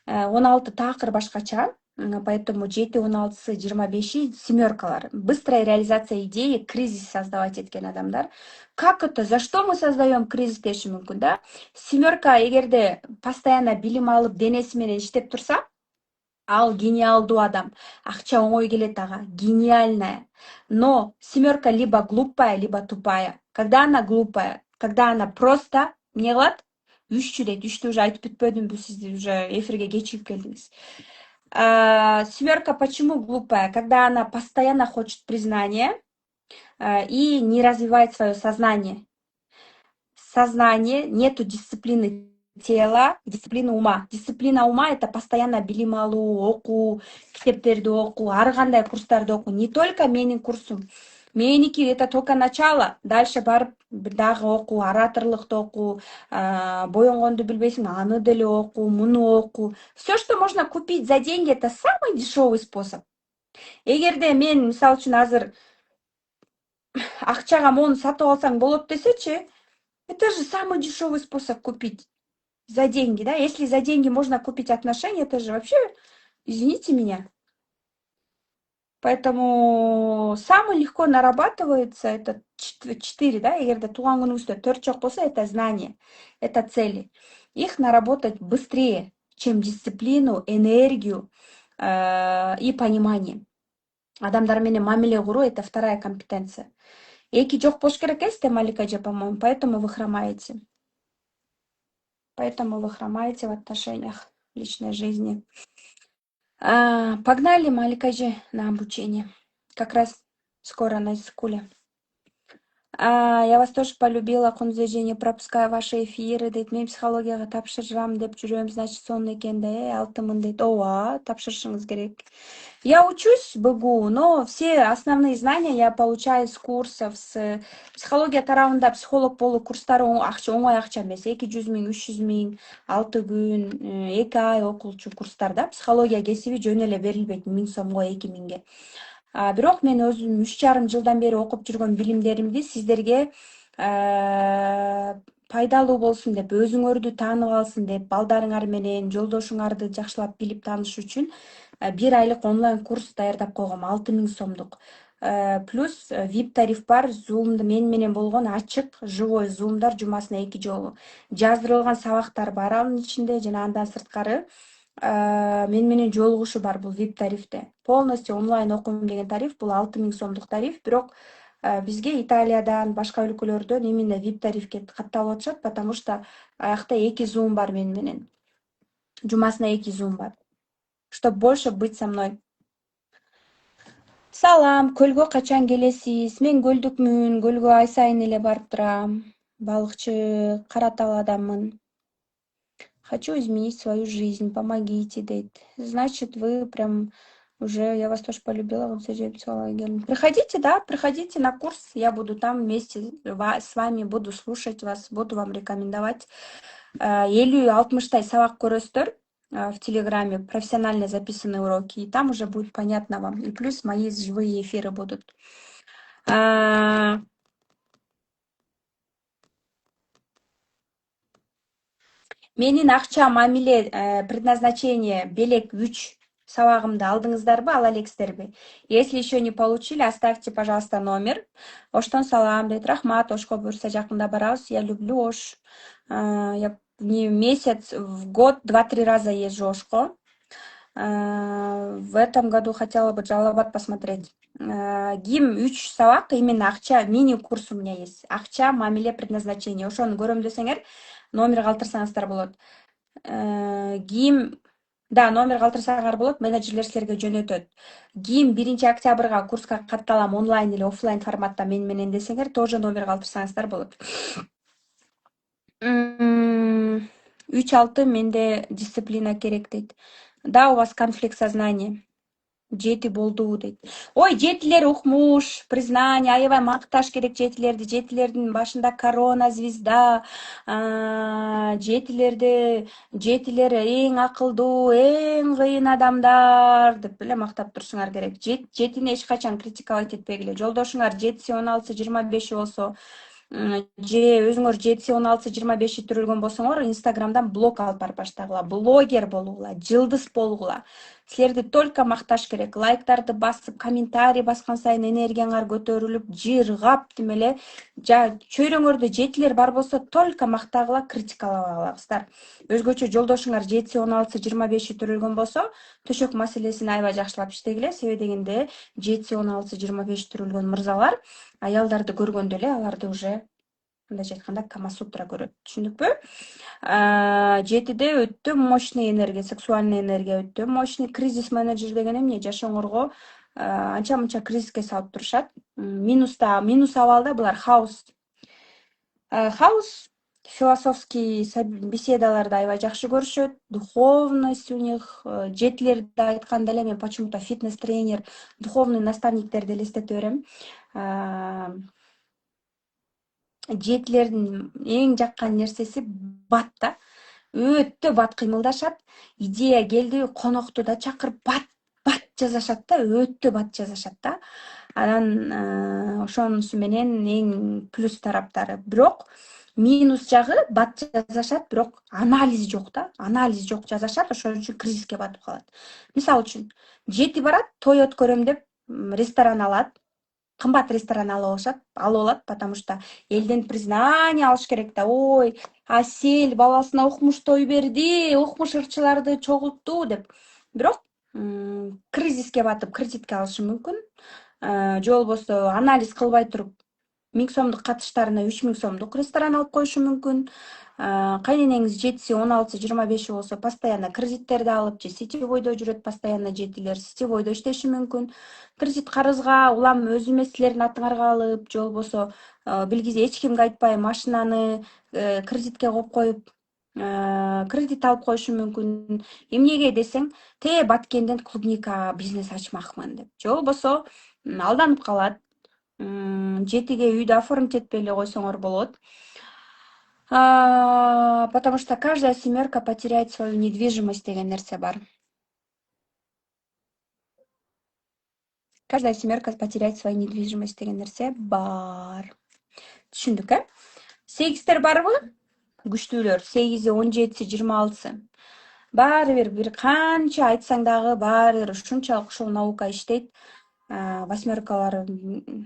16 такыр башкача. Поэтому 7, 16-сы, 25 семеркалар. Быстрая реализация идеи, кризис создавать эткен адамдар. Как это? За что мы создаем кризис деши мүмкүн, да? Семерка эгерде постоянно билим алып, денеси менен иштеп турса, ал гениалдуу адам. Акча оңой келет ага. Гениальная. Но семерка либо глупая, либо тупая. Когда она глупая, когда она просто не кылат? Үшчү дейт. Үштү уже айтып бүтпөдүмбү, сиз уже эфирге кечигип келдиңиз. Семерка почему глупая? Когда она постоянно хочет признания и не развивает свое сознание. Сознание, нету дисциплины тела, дисциплины ума. Дисциплина ума — это постоянно билим алуу, окуу, китептерди окуу, ар кандай курстарды окуу. Не только менин курсум. Меники это только начало. Дальше барып дагы окуу, ораторлукту окуу, боенгонду билбейсиң, аны деле окуу, муну окуу. Все, что можно купить за деньги, это самый дешевый способ. Эгерде мен, мисалы үчүн, азыр акчага мону сатып алсаң болот десечи, это же самый дешевый способ купить. За деньги, да? Если за деньги можно купить отношения, это же вообще, извините меня. Поэтому самый легко нарабатывается это 4, да? Эгерде тууган күнүңүздө 4 жок болсо, это знание, это цели. Их наработать быстрее, чем дисциплину, энергию и понимание. Адамдар менен мамиле куруу — это вторая компетенция. Эки жок болуш керек эсте, Малика эже, по-моему, поэтому вы хромаете. Поэтому вы хромаете в отношениях, в личной жизни. Погнали, Малика же, на обучение. Как раз скоро на скуле. Я вас тоже полюбила, Кунзежи, не пропускаю ваши эфиры, дейт, мен психологияга тапшырам деп жүрөм, значит, сонун экен да, алтымын дейт. Ооба, тапшырышыңыз керек. Я учусь БГУ, но все основные знания я получаю с курсов, с психология тарабында психолог болуу курстары оңой акча эмес. 200 миң, 300 миң, 6 күн, 2 ай окулчу курстар да. Психология кесиби жөн эле берилбейт 1000 сомго, 2 миңге. Бирок мен өзүм 3,5 жылдан бери окуп жүргөн билимдеримди сиздерге пайдалуу болсун деп, өзүңөрдү таанып алсын деп, балдарыңар менен, жолдошуңарды жакшылап билип тааныш үчүн 1 айлык онлайн курс даярдап койгом, 6000 сомдук. Плюс VIP тариф бар, Zoom'да мен менен болгон ачык, живой Zoom'дар жумасына 2 жолу. Жаздырылган сабактар бар анын ичинде, жана андан сырткары мен менен жолугушу бар бул VIP тарифте. Полностью онлайн окуйм деген тариф, бул 6000 сомдук тариф, бирок бизге Италиядан, башка өлкөлөрдөн именно VIP тарифке катталып атышат, потому что аякта 2 Zoom бар мен менен. Жумасына 2 Zoom бар. Чтоб больше быть со мной. Салам, көлгө качан келесиз? Мен көлдүкмүн, көлгө ай сайын эле барып турам. Балыкчы, кара тал адаммын. Хочу изменить свою жизнь, помогите, дейт. Значит, вы прям уже, я вас тоже полюбила, вам приходите, да, приходите на курс, я буду там вместе с вами, буду слушать вас, буду вам рекомендовать. 50-60 сабак көрөсүздөр в Телеграме, профессионально записанные уроки, и там уже будет понятно вам. И плюс мои живые эфиры будут. Менин акча, мамиле, предназначение, белек 3 сабагымды алдыңыздарбы, ала элексиздерби? Если еще не получили, оставьте, пожалуйста, номер. Оштон салам, дейт, рахмат, Ошко буюрса жакында барабыз. Я люблю Ош. Я не месяц, в год 2-3 раза езжу Ошко. В этом году хотела бы Джалабад посмотреть. ГИМ 3 сабак, именно акча, мини-курс у меня есть. Акча, мамиле, предназначение. Ошону көрөм десеңер, номер калтырсаңыздар болот. ГИМ, да, номер калтырсаңар болот, менеджерлер силерге жөнөтөт. ГИМ 1 октябрга курска катталам, онлайн или офлайн форматта мен менен десеңер, тоже номер калтырсаңыздар болот. 3-6 менде дисциплина керек дейт. Да, у вас конфликт сознания. жети болду дейт. Ой, жетилер укмуш, признание, аябай макташ керек жетилерди. Жетилердин башында корона, звезда, жетилер эң акылдуу, эң кыйын адамдар деп эле мактап турушуңар керек. Жетини эч качан критиковать этпегиле. Жолдошуңар жетиси 16, 25 болсо, же өзүңөр жетиси 16, 25 төрөлгөн болсоңор, Инстаграмдан блог алып барып баштагыла, блогер болгула, жылдыз болгула. Силерди только макташ керек. Лайктарды басып, комментарий баскан сайын энергияңар көтөрүлүп, жыргап тим эле чөйрөңөрдө жетилер бар болсо только мактагыла, критикалабагылаңыздар. Өзгөчө жолдошуңар жетиси 16, 25 төрөлгөн болсо, төшөк маселесин аябай жакшылап иштегиле. Себеби дегенде жетиси 16, 25 төрөлгөн мырзалар аялдарды көргөндө эле аларды уже мындайча айтканда Камасутра көрөт. Түшүндүкпү? Жетиде өтө мощный энергия, сексуальный энергия өтө мощный. Кризис менеджер деген эмне? Жашооңорго анча мынча кризиске салып турушат. Минус абалда булар хаос. Хаос философский беседаларды аябай жакшы көрүшөт. Духовность у них. Жетилерди айтканда эле мен почему-то фитнес-тренер, духовный наставниктерди элестете берем. Жетилердин эң жаккан нерсеси бат да. Өтө бат кыймылдашат. Идея келди, конокту да чакырып бат жазышат да, өтө бат жазышат да. Анан ошонусу менен эң плюс тараптары. Бирок минус жагы бат жазышат, бирок анализ жок да. Анализ жок жазышат, ошон үчүн кризиске батып калат. Мисалы үчүн, жети барат, той өткөрөм деп ресторан алат. Кымбат ресторан алып алат, потому что элден признание алыш керек да. Ой, Асель баласына укмуш той берди, укмуш ырчыларды чогултту деп. Бирок кризиске батып кредитке алышы мүмкүн. Же болбосо анализ кылбай туруп 1000 сомдук катыштарына 3000 сомдук ресторан алып коюшу мүмкүн. Кайненеңиз жетиси 16, 25 болсо постоянно кредиттерди алып, же сетевойдо жүрөт, постоянно жетилер сетевойдо иштеши мүмкүн. Кредит карызга улам өз эмес силердин атыңарга алып, же болбосо билгизе эч кимге айтпай машинаны кредитке коюп коюп, кредит алып коюшу мүмкүн. Эмнеге десең, Баткенден клубника бизнес ачмакмын деп. Же болбосо алданып калат. Жетиге үйдү оформить этпей эле койсоңор болот. Потому что каждая семерка потеряет свою недвижимость деген нерсе бар. Каждая семерка потеряет свою недвижимость деген нерсе бар. Түшүндүк, Сегиздер барбы? Күчтүүлөр. 8, 17, 26. Баары бир канча айтсаң дагы баары бир ушунчалык ушул наука иштейт. Восьмеркалар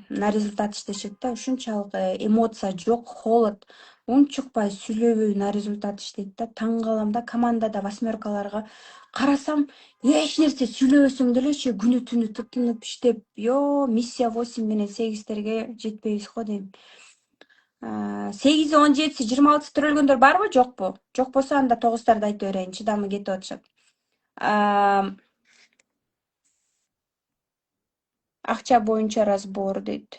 на результат иштешет да. Ушунчалык эмоция жок, холод. Унчукпай сүйлөбөй на результат иштейт да. Таң калам да, командада восьмеркаларга карасам, эч нерсе сүйлөбөсөң делечи күнү түнү тытынып иштеп, миссия 8 менен 8дерге жетпейбиз го дейм. 8, 17, 26 төрөлгөндөр барбы, жокпу? Жок болсо анда 9дарды айтып берейин, чыдамы кетип атышат. Акча боюнча разбор дейт.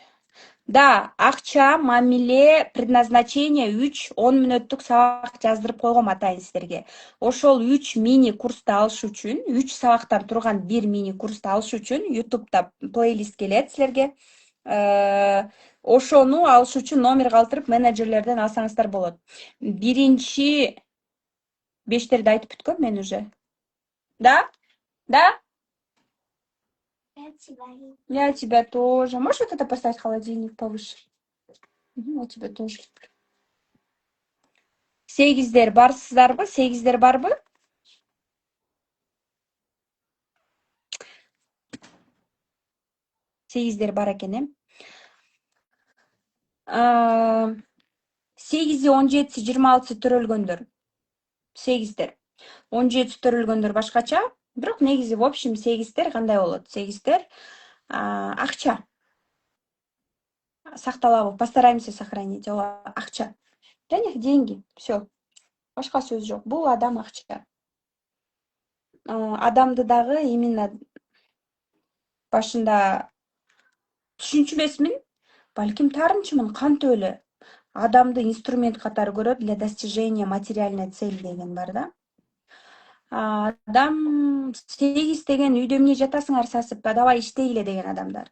Да, акча, мамиле, предназначение 3-10 мүнөттүк сабак жаздырып койгом атайын силерге. Ошол 3 мини курсту алыш үчүн, 3 сабактан турган 1 мини курсту алыш үчүн YouTube'да плейлист келет силерге. Ошону алыш үчүн номер калтырып менеджерлерден алсаңыздар болот. Биринчи 5терди айтып бүткөм мен уже. Да? Да? Я тебя тоже. Можешь вот это поставить холодильник повыше? Я тебя тоже люблю. Сегиздер барсыздарбы? Сегиздер барбы? Сегиздер бар экен, 8, 17, 26 төрөлгөндөр. Сегиздер. 17 төрөлгөндөр башкача. Бирок негизи в общем сегиздер кандай болот? Сегиздер акча. Сакталабы, постараемся сохранить. Акча. Деньги. Все. Башка сөз жок. Бул адам акча. Адамды дагы именно башында түшүнчү эмесмин, балким таарынчымын, кантип эле. Адамды инструмент катары көрөт для достижения материальной цели деген бар да. Адам 8 деген үйдө эмне жатасыңар сасып, давай иштегиле деген адамдар.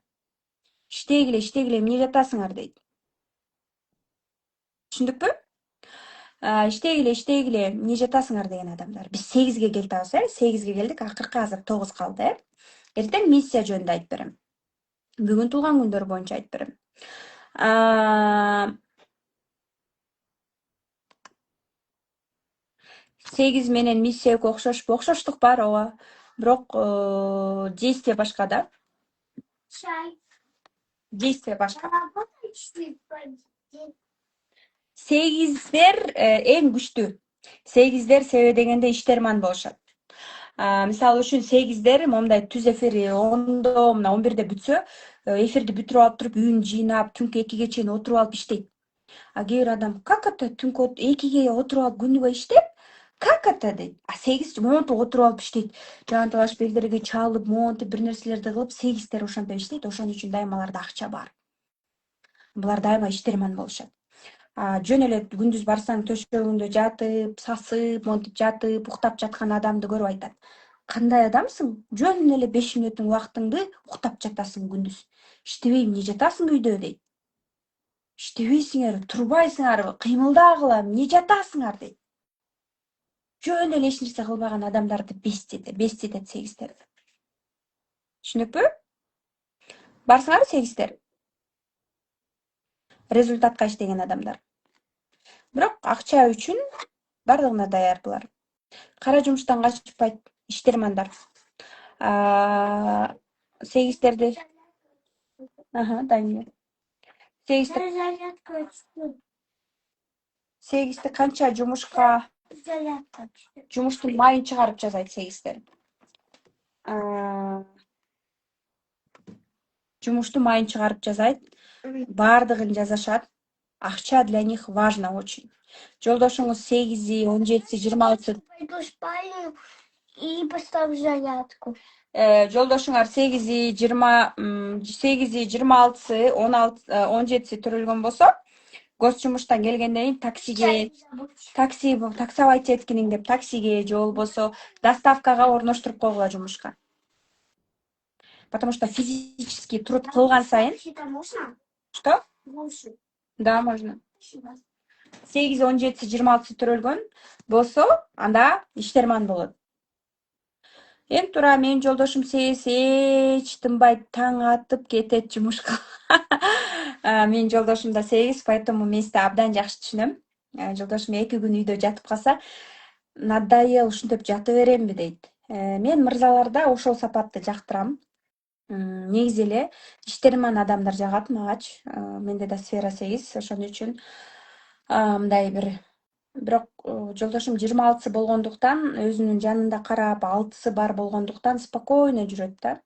Иштегиле, эмне жатасыңар дейт. Түшүндүкпү? Иштегиле, эмне жатасыңар деген адамдар. Биз 8ге келтабыз, 8ге келдик, акыркы азыр 9 калды, Эртең миссия жөнүндө айтып берем. Бүгүн туулган күндөр боюнча айтып берем. 8 менен миссия экөө окшошпу? Окшоштук бар, ооба. Бирок действие башка да. Действие башка. 8дер эң күчтүү. 8дер себеби дегенде иштерман болушат. Мисалы үчүн 8дер момундай түз эфири 10-до, мына 11-де бүтсө, эфирди бүтүрүп алып туруп, үйүн жыйнап, түнкү 2ге чейин отуруп алып иштейт. А кээ бир адам как это түнкү 2ге отуруп алып күнү бою иштеп? Как это дейт. 8 монтип отуруп алып иштейт. Жаанталаш белдерге чалып, монтип бир нерселерди кылып, 8дер ошентип иштейт. Ошон үчүн дайыма аларда акча бар. Булар дайыма иштерман болушат. Жөн эле күндүз барсаң төшөгүндө жатып, сасып, монтип жатып, уктап жаткан адамды көрүп айтат. Кандай адамсың? Жөн эле 5 мүнөттүн убактыңды уктап жатасың күндүз. Иштебей эмне жатасың үйдө дейт. Иштебейсиңерби, турбайсыңарбы, кыймылдагыла, эмне жатасыңар дейт. Жөн эле эч нерсе кылбаган адамдарды беститет 8дер. Түшүнүкпү? Барсыңарбы 8дер? Результатка иштеген адамдар. Бирок акча үчүн бардыгына даяр булар. Кара жумуштан качпайт иштермандар. 8дерди. Дайын. 8ди канча жумуштун майын чыгарып жасайт 8дер. Жумуштун майын чыгарып жасайт. Бардыгын жасашат. Акча для них важно очень. Жолдошуңуз 8, 17, 26. И поставь зарядку. Жолдошуңар 8, 20, 8, 26, 16, 17 төрөлгөн болсо, гос жумуштан келгенден кийин таксовать эткиниң деп таксиге же болбосо доставкага орноштуруп койгула жумушка. Потому что физически труд кылган сайын. Что? Да, можно. 8, 17, 26 төрөлгөн болсо, анда иштерман болот. Эң туура менин жолдошум 8 эч тынбайт, таң атып кетет жумушка. Менин жолдошум да 8, поэтому мен сизди абдан жакшы түшүнөм. Жолдошум 2 күн үйдө жатып калса, надоел ушинтип жата беремби дейт. Мен мырзаларда ошол сапатты жактырам. Негизи эле иштерман адамдар жагат магач. Менде да сфера 8, ошон үчүн мындай бирок жолдошум 26 болгондуктан, өзүнүн жанында карап, 6 бар болгондуктан спокойно жүрөт да.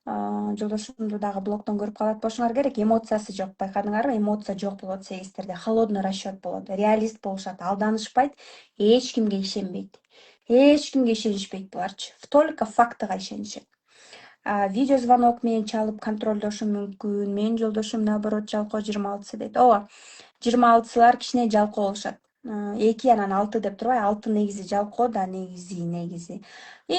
Жолдошумду дагы блоктон көрүп калат болушуңар керек. Эмоциясы жок, байкадыңарбы? Эмоция жок болот 8дерде. Холодный расчет болот. Реалист болушат, алданышпайт, эч кимге ишенбейт. Эч кимге ишенишпейт буларчы. Только фактыга ишенишет. Видео звонок менен чалып контролдошу мүмкүн. Менин жолдошум наоборот жалкоо 26 дейт. Ооба. 26-лар кичине жалкоо болушат. 2 анан 6 деп турбай, 6 негизи жалкоо да, негизи. И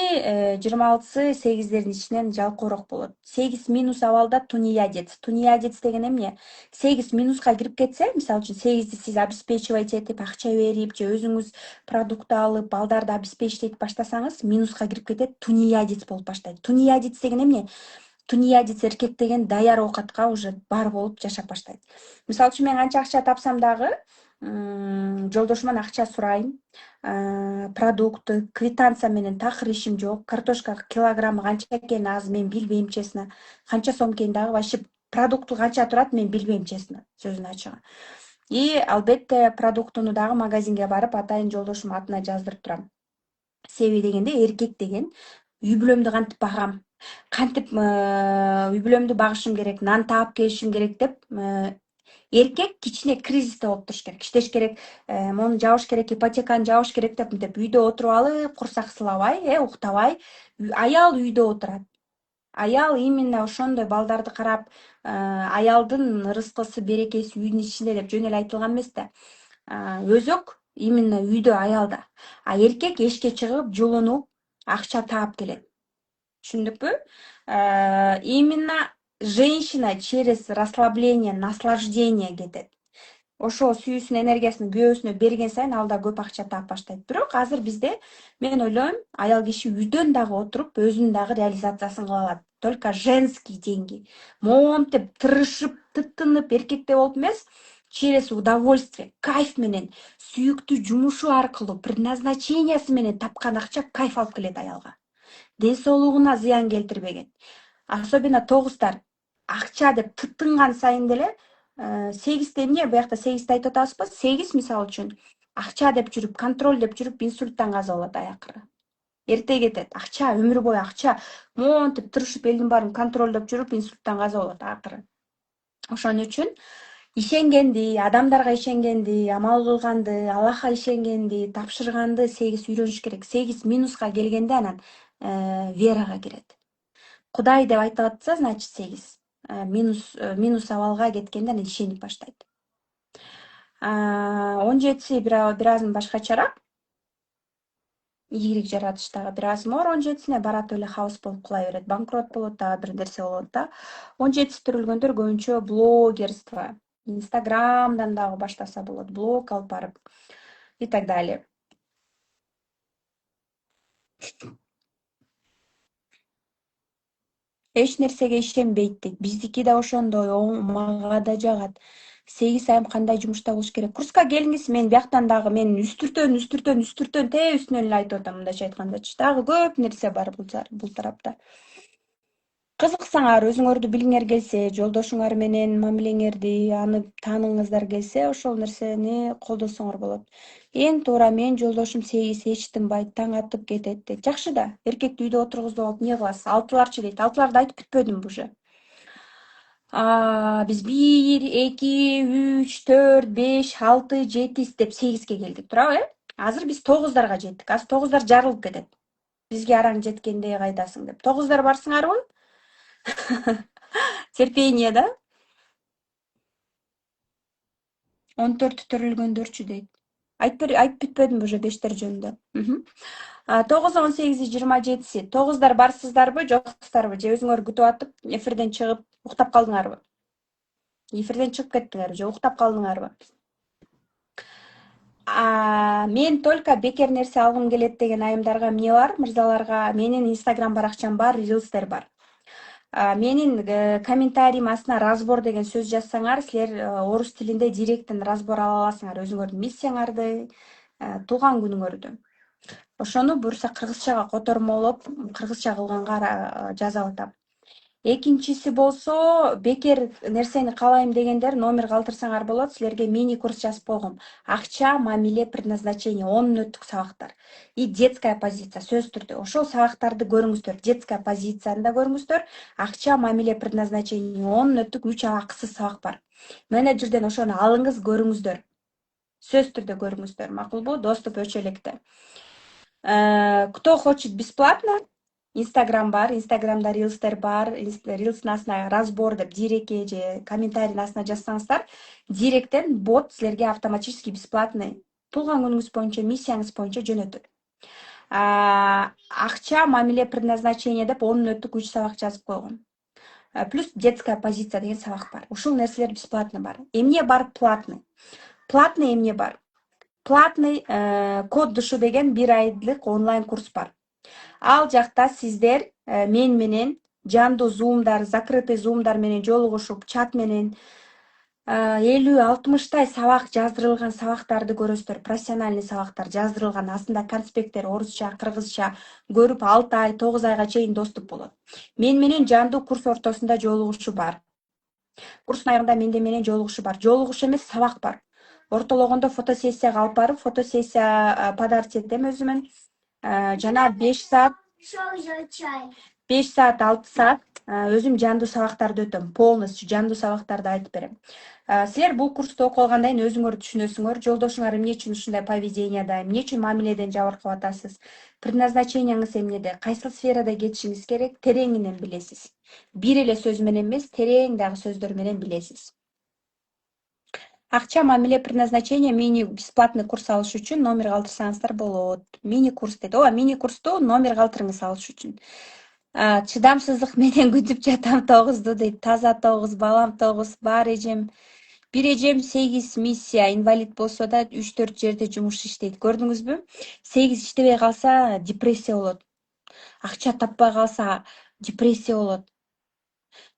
26 8дердин ичинен жалкоорок болот. 8 минус абалда тунеядец. Тунеядец деген эмне? 8 минуска кирип кетсе, мисалы үчүн 8ди сиз обеспечивать этип, акча берип, же өзүңүз продукт алып, балдарды обеспечить этип баштасаңыз, минуска кирип кетет, тунеядец болуп баштайт. Тунеядец деген эмне? Тунеядец эркек деген даяр оокатка уже бар болуп жашап баштайт. Мисалы үчүн мен канча акча тапсам дагы, жолдошуман акча сурайм. Продукты, квитанция менен такыр ишим жок. Картошка килограммы канча экенин азыр мен билбейм, честно. Канча сом экенин дагы вообще продукты канча турат мен билбейм, честно, сөзүн ачыгы. И албетте продуктуну дагы магазинге барып атайын жолдошум атына жаздырып турам. Себеби дегенде эркек деген үй бүлөмдү кантип багам, кантип үй бүлөмдү багышым керек, нан таап келишим керек деп эркек кичине кризисте болуп туруш керек. Иштеш керек, мону жабыш керек, ипотеканы жабыш керек деп үйдө отуруп алып, курсак сылабай, уктабай, аял үйдө отурат. Аял именно ошондой балдарды карап, аялдын рызкысы, берекеси үйдүн ичинде деп жөн эле айтылган эмес да. Өзөк именно үйдө, аялда. Эркек эшикке чыгып, жулунуп, акча таап келет. Түшүндүкпү? Именно женщина через расслабление, наслаждение кетет. Ошол сүйүүсүнүн энергиясынын көбүсүнө берген сайын ал да көп акча таап баштайт. Бирок азыр бизде мен ойлойм, аял киши үйдөн дагы отуруп өзүнүн дагы реализациясын кыла алат. Только женский деньги. Монтип, тырышып, тыттынып, эркектей болуп эмес, через удовольствие, кайф менен, сүйүктүү жумушу аркылуу, предназначениясы менен тапкан акча кайф алып келет аялга. Ден соолугуна зыян келтирбеген. Особенно тогуздар. Акча деп тыттынган сайын деле сегизде эмне, буякта сегизди айтып атабызбы? Сегиз мисалы үчүн акча деп жүрүп, контроль деп жүрүп инсульттан каза болот аякыры. Эрте кетет. Акча, өмүр бою акча. Монтип тырышып элдин баарын контролдоп жүрүп инсульттан каза болот акыры. Ошон үчүн ишенгенди, адамдарга ишенгенди, амал кылганды, Аллахка ишенгенди, тапшырганды сегиз үйрөнүш керек. Сегиз минуска келгенде анан верага кирет. Кудай деп айтып атса, значит сегиз. Минус абалга кеткенде анан ишенип баштайт. 17 биразын башкачараак. Ийгилик жаратыштагы бираз мор 17-сине барат эле хаос болуп кыла берет. Банкрот болот, дагы бир нерсе болот да. 17-си төрөлгөндөр көбүнчө блогерство, Инстаграмдан дагы баштаса болот, блог алып барып и так далее. Эч нерсеге ишенбейт дейт. Биздики да ошондой, мага да жагат. 8 айым кандай жумушта болуш керек? Курска келиңиз, мен бияктан дагы мен үстүртөн тээ үстүнөн эле айтып атам, мындайча айткандачы. Дагы көп нерсе бар бул тарапта. Кызыксаңар, өзүңөрдү билиңер келсе, жолдошуңар менен мамилеңерди аны тааныңыздар келсе, ошол нерсени колдосоңор болот. Эң туура, мен жолдошум 8 эч тынбайт, таң атып кетет дейт. Жакшы да, эркекти үйдө отургузуп алып эмне кыласыз? Алтыларчы дейт. Алтыларды айтып бүтпөдүмбү уже? Биз 1, 2, 3, 4, 5, 6, 7 деп 8ге келдик, туурабы? Азыр биз 9дарга жеттик. Азыр 9дар жарылып кетет. Бизге араң жеткенде кайдасың деп. 9дар барсыңарбы? Терпение, да? 14 төрөлгөндөрчү дейт. Айтып бүтпөдүмбү уже 5тер жөнүндө? 9, 18, 27. 9дар барсыздарбы, жоксуздарбы? Же өзүңөр күтүп атып, эфирден чыгып уктап калдыңарбы? Эфирден чыгып кеттиңерби же уктап калдыңарбы? Мен только бекер нерсе алгым келет деген айымдарга эмне бар? Мырзаларга менин Инстаграм баракчам бар, рилстер бар. Менин комментариym астына разбор деген сөз жазсаңар, силер орус тилинде директтен разбор ала аласыңар өзүңөрдүн миссияңарды, туулган күнүңөрдү. Ошону буюрса кыргызчага котормолоп, кыргызча кылганга жазып атам. Экинчиси болсо, бекер нерсени каалайм дегендер номер калтырсаңар болот. Силерге мини курс жазып койгом. Акча, мамиле, предназначение 10 мүнөттүк сабактар. И детская позиция сөзсүз түрдө. Ошол сабактарды көрүңүздөр. Детская позицияны да көрүңүздөр. Акча, мамиле, предназначение 10 мүнөттүк 3 акысыз сабак бар. Менеджерден ошону алыңыз, көрүңүздөр. Сөзсүз түрдө көрүңүздөр. Макулбу? Доступ өчө электе. Кто хочет бесплатно? Инстаграм бар, Инстаграмда рилстер бар, рилстин астына разбор деп дирекке же комментарийдин астына жазсаңыздар, директтен бот силерге автоматически бесплатный туулган күнүңүз боюнча, миссияңыз боюнча жөнөтөт. Акча, мамиле, предназначение деп 10 мүнөттүк 3 сабак жазып койгом. Плюс детская позиция деген сабак бар. Ушул нерселер бесплатно бар. Эмне бар платный? Платный эмне бар? Платный код душу деген 1 айлык онлайн курс бар. Ал жакта сиздер мен менен жандуу зумдар, закрытый зумдар менен жолугушуп, чат менен 50-60 сабак жаздырылган сабактарды көрөсүздөр. Профессиональный сабактар жаздырылган, астында конспекттер орусча, кыргызча көрүп 6 ай, 9 айга чейин доступ болот. Мен менен жандуу курс ортосунда жолугушуу бар. Курстун аягында менде менен жолугушуу бар. Жолугушуу эмес, сабак бар. Ортологондо фотосессияга алып барып, фотосессия подарок этем өзүмөн. Жана 5 саат, 6 саат өзүм жандуу сабактарды өтөм. Полностью жандуу сабактарды айтып берем. Силер бул курсту окуп алгандан кийин өзүңөр түшүнөсүңөр. Жолдошуңар эмне үчүн ушундай поведенияда, эмне үчүн мамиледен жабыркап атасыз? Предназначениеңиз эмнеде? Кайсыл сферада кетишиңиз керек? Тереңинен билесиз. Бир эле сөз менен эмес, терең дагы сөздөр менен билесиз. Акча мамиле предназначение мини бесплатный курс алыш үчүн номер калтырсаңыздар болот. Мини курс дейт. Ооба, мини курсту номер калтырыңыз алыш үчүн. Чыдамсыздык менен күтүп жатам 9-ду дейт. Таза 9, балам 9, бар эжем. Бир эжем 8 миссия, инвалид болсо да 3-4 жерде жумуш иштейт. Көрдүңүзбү? 8 иштебей калса депрессия болот. Акча таппай калса депрессия болот.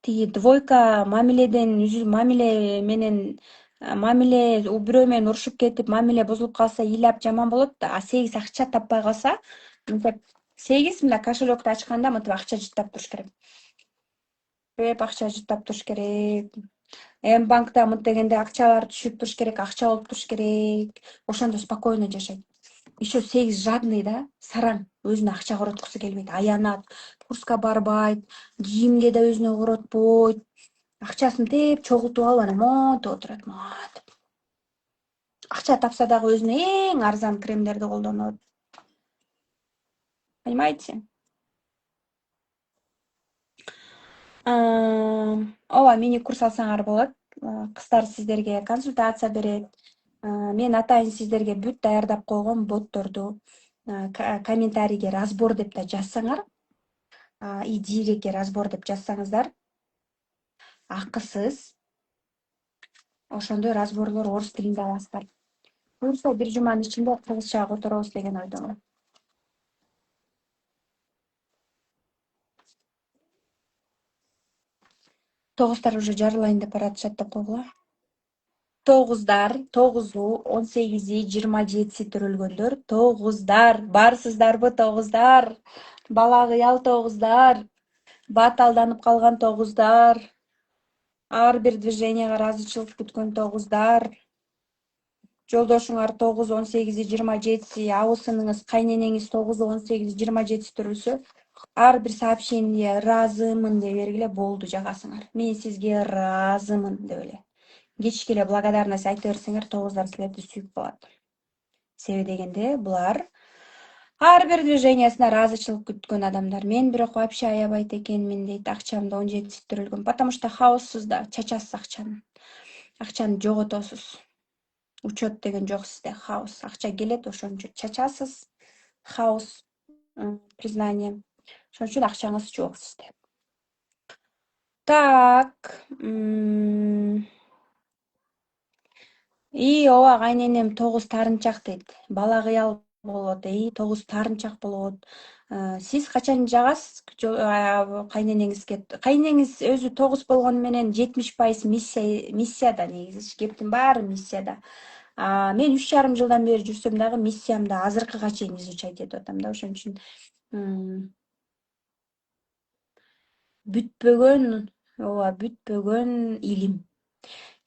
Тиги двойка мамиле менен мамиле бирөө менен урушуп кетип, мамиле бузулуп калса ыйлап жаман болот да. А 8 акча таппай калса, мынтип 8 мына кошелекту ачканда мынтип акча жыттап туруш керек. Көп акча жыттап туруш керек. М-банкта мынтегенде акчалар түшүп туруш керек, акча болуп туруш керек. Ошондо спокойно жашайт. Еще 8 жадный да, сараң, өзүнө акча короткусу келбейт, аянат, курска барбайт, кийимге да өзүнө коротпойт. Акчасын теп чогултуп алып анан монтип отурат, монтип. Акча тапса дагы өзүнө эң арзан кремдерди колдонот. Понимаете? Ооба, мини курс алсаңар болот. Кыздар сиздерге консультация берет. Мен атайын сиздерге бүт даярдап койгом ботторду. Комментарийге разбор деп да жазсаңар, и директке разбор деп жазсаңыздар, акысыз ошондой разборлор орус тилинде аласыздар. Буюрса бир жуманын ичинде кыргызчага которобуз деген ойдомун. Тогуздар уже жарылайын деп баратышат деп койгула. Тогуздар, 9-у, 18-и, 27-си төрөлгөндөр, тогуздар, барсыздарбы тогуздар? Бала кыял тогуздар, бат алданып калган тогуздар, ар бир движенияга ыраазычылык күткөн тогуздар. Жолдошуңар 9, 18, 27, абысыныңыз, кайненеңиз 9, 18, 27 төрөлсө, ар бир сообщение ыраазымын деп бергиле, болду, жагасыңар. Мен сизге ыраазымын деп эле. Кечке эле благодарность айта берсеңер, тогуздар силерди сүйүп калат. Себеби дегенде булар ар бир движениясына ыраазычылык күткөн адамдар. Мен бирок вообще аябайт экенмин дейт, акчамды 17 төрөлгөм. Потому что хаоссуз да, чачасыз акчаны. Акчаны жоготосуз. Учет деген жок сизде, хаос. Акча келет, ошон үчүн чачасыз. Хаос, признание. Ошон үчүн акчаңыз жок сизде. Так. Ооба, кайненем 9 тарынчак дейт. Бала кыял болот, 9 тарынчак болот. Сиз качан жагасыз кайненеңизге? Кайненеңиз өзү 9 болгону менен 70% миссияда, негизи кептин баары миссияда. Мен 3,5 жылдан бери жүрсөм дагы миссиямды азыркыга чейин изучать этип атам да, ошон үчүн бүтпөгөн, ооба, бүтпөгөн илим.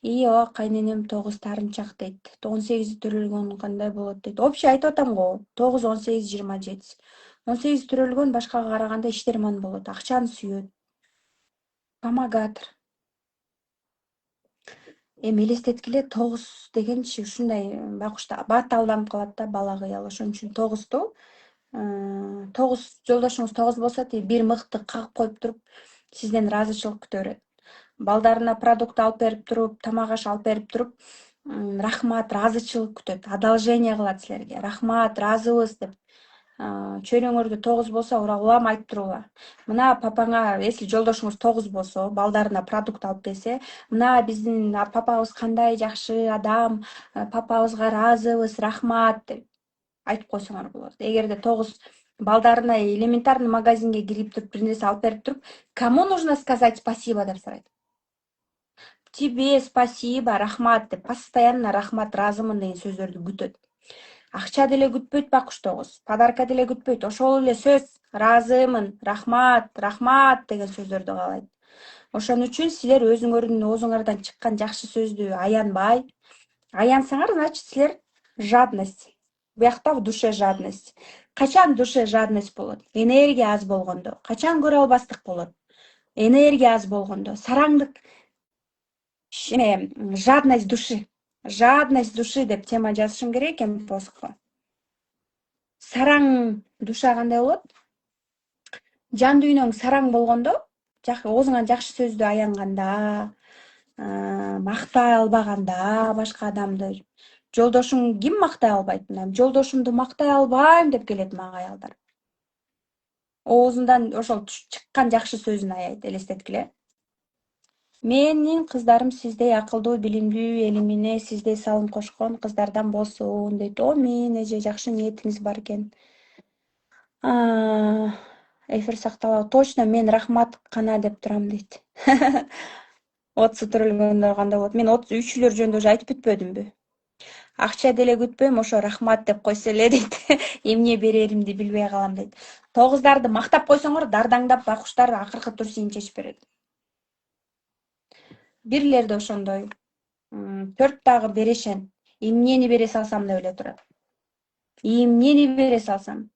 Ооба, кайненем 9 тарынчак дейт. 18 төрөлгөн кандай болот дейт. Общий айтып атам го. 9, 18, 27. 18 төрөлгөн башкага караганда иштерман болот. Акчаны сүйөт. Помогатор. Эми элестеткиле, 9 дегенчи ушундай байкушта бат алданып калат да, бала кыял. Ошон үчүн 9ту 9 жолдошуңуз 9 болсо, бир мыкты кагып коюп туруп, сизден ыраазычылык күтө берет. Балдарына продукт алып берип туруп, тамак аш алып берип туруп, рахмат, ыраазычылык күтөт, одолжение кылат силерге. Рахмат, ыраазыбыз деп. Чөйрөңөрдө 9 болсо, улам айтып турула. Мына папаңа, если жолдошуңуз 9 болсо, балдарына продукт алып келсе, мына биздин папабыз кандай жакшы адам, папабызга ыраазыбыз, рахмат деп айтып койсоңор болот. Эгерде 9 балдарына элементарный магазинге кирип туруп, бир нерсе алып берип туруп, кому нужно сказать спасибо деп сурайт. Тебе спасибо, рахмат деп, постоянно рахмат, ыраазымын деген сөздөрдү күтөт. Акча деле күтпөйт байкуш 9, подарка деле күтпөйт. Ошол эле сөз, ыраазымын, рахмат, рахмат деген сөздөрдү каалайт. Ошон үчүн силер өзүңөрдүн оозуңардан чыккан жакшы сөздү аянбай, аянсаңар, значит, силер жадность. Буякта в душе жадность. Качан душе жадность болот? Энергия аз болгондо. Качан көрө албастык болот? Энергия аз болгондо. Сараңдык, жадность души. Жадность души деп тема жазышым керек экен постко. Сараң душа кандай болот? Жан дүйнөң сараң болгондо, оозуңан жакшы сөздү аянганда, мактай албаганда башка адамды, жолдошуң ким мактай албайт? Мына жолдошумду мактай албайм деп келет мага аялдар. Оозундан ошол чыккан жакшы сөзүн аябайт элестеткиле. Менин кыздарым сиздей акылдуу, билимдүү, элимине сиздей салым кошкон кыздардан болсун дейт. О, мен эже жакшы ниетиңиз бар экен. Эфир сакталабы. Точно мен рахмат кана деп турам дейт. Отсу төрөлгөндө кандай болот? Мен 33-лөр жөнүндө уже айтып бүтпөдүмбү? Акча деле күтпөйм, ошо рахмат деп койсо эле дейт. Эмне береримди билбей калам дейт. Тогуздарды мактап койсоңор дардаңдап бакуштар акыркы тур сийин чечип берет. Бирлер да ошондой. 4 дагы берешен. Эмнени бере салсам деп эле турат. Эмнени бере салсам.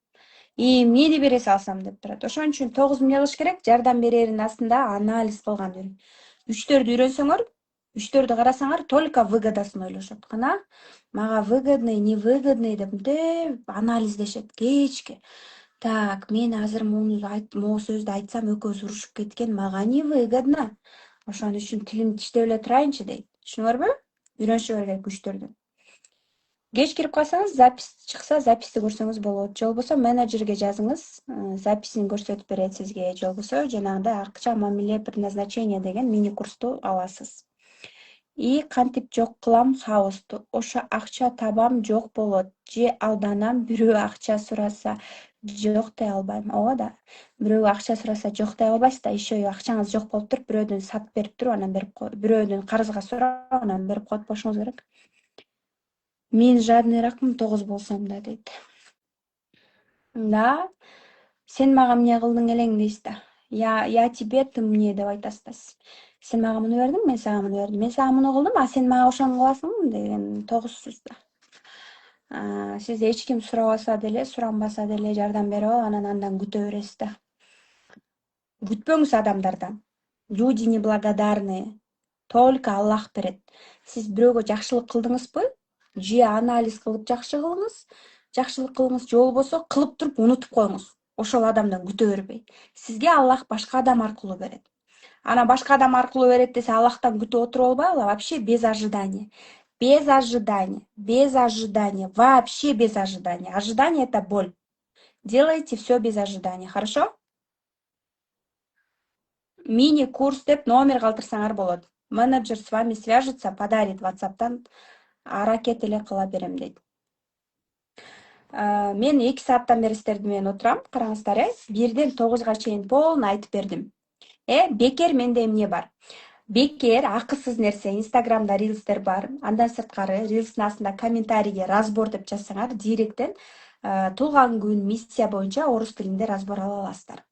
Эмнени бере салсам деп турат. Ошон үчүн 9 эмне кылыш керек? Жардам берерин астында анализ кылган үйрөн. 3-төрдү үйрөнсөңөр, 3-төрдү карасаңар, только выгодасын ойлошот. Кана мага выгодный, невыгодный деп мынтип анализдешет кечке. Так, мен азыр могу сөздү айтсам экөөбүз урушуп кеткен, мага невыгодно. Ошон үчүн тилимди тиштеп эле турайынчы дейт. Түшүнүңөрбү? Үйрөнүшүңөр керек 3-төрдү. Кеч кирип калсаңыз, запись чыкса, записти көрсөңүз болот. Же болбосо менеджерге жазыңыз, записин көрсөтүп берет сизге. Же болбосо жанагындай акча мамиле предназначение деген мини курсту аласыз. И кантип жок кылам хаосту. Ошо акча табам жок болот. Же алданам, бирөө акча сураса жок дей албайм. Ооба да. Бирөө акча сураса жок дей албайсыз да. Еще акчаңыз жок болуп туруп, бирөөдөн сатып берип туруп, анан бирөөдөн карызга сурап, анан берип коюп болушуңуз керек. Мен жадныйракмын 9 болсом да дейт. Да, сен мага эмне кылдың элең дейсиз да. Я тебе, ты мне деп айтасыз да. Сен мага муну бердиң, мен сага муну бердим. Мен сага муну кылдым, а сен мага ошону кыласыңбы деген 9суз да. Сиз эч ким сурабаса деле, суранбаса деле жардам берип алып, андан күтө бересиз да. Күтпөңүз адамдардан. Люди неблагодарные. Только Аллах берет. Сиз бирөөгө жакшылык кылдыңызбы? Же анализ кылып жакшылык кылыңыз, же болбосо кылып туруп унутуп коюңуз. Ошол адамдан күтө бербей. Сизге Аллах башка адам аркылуу берет. Ана башка адам аркылуу берет десе, Аллахтан күтүп отуруп албайлы, вообще без ожидания. Без ожидания, вообще без ожидания. Ожидание — это боль. Делайте все без ожидания, хорошо? Мини-курс деп номер калтырсаңар болот. Менеджер с вами свяжется, подарит WhatsApp'тан, аракет эле кыла берем дейт. Мен 2 сааттан бери сиздер менен отурам. Караңыздар, 1ден 9га чейин полный айтып бердим. Бекер менде эмне бар? Бекер акысыз нерсе. Инстаграмда рилстер бар. Андан сырткары рилстин астында комментарийге разбор деп жазсаңар, директтен туулган күн миссия боюнча орус тилинде разбор ала аласыздар.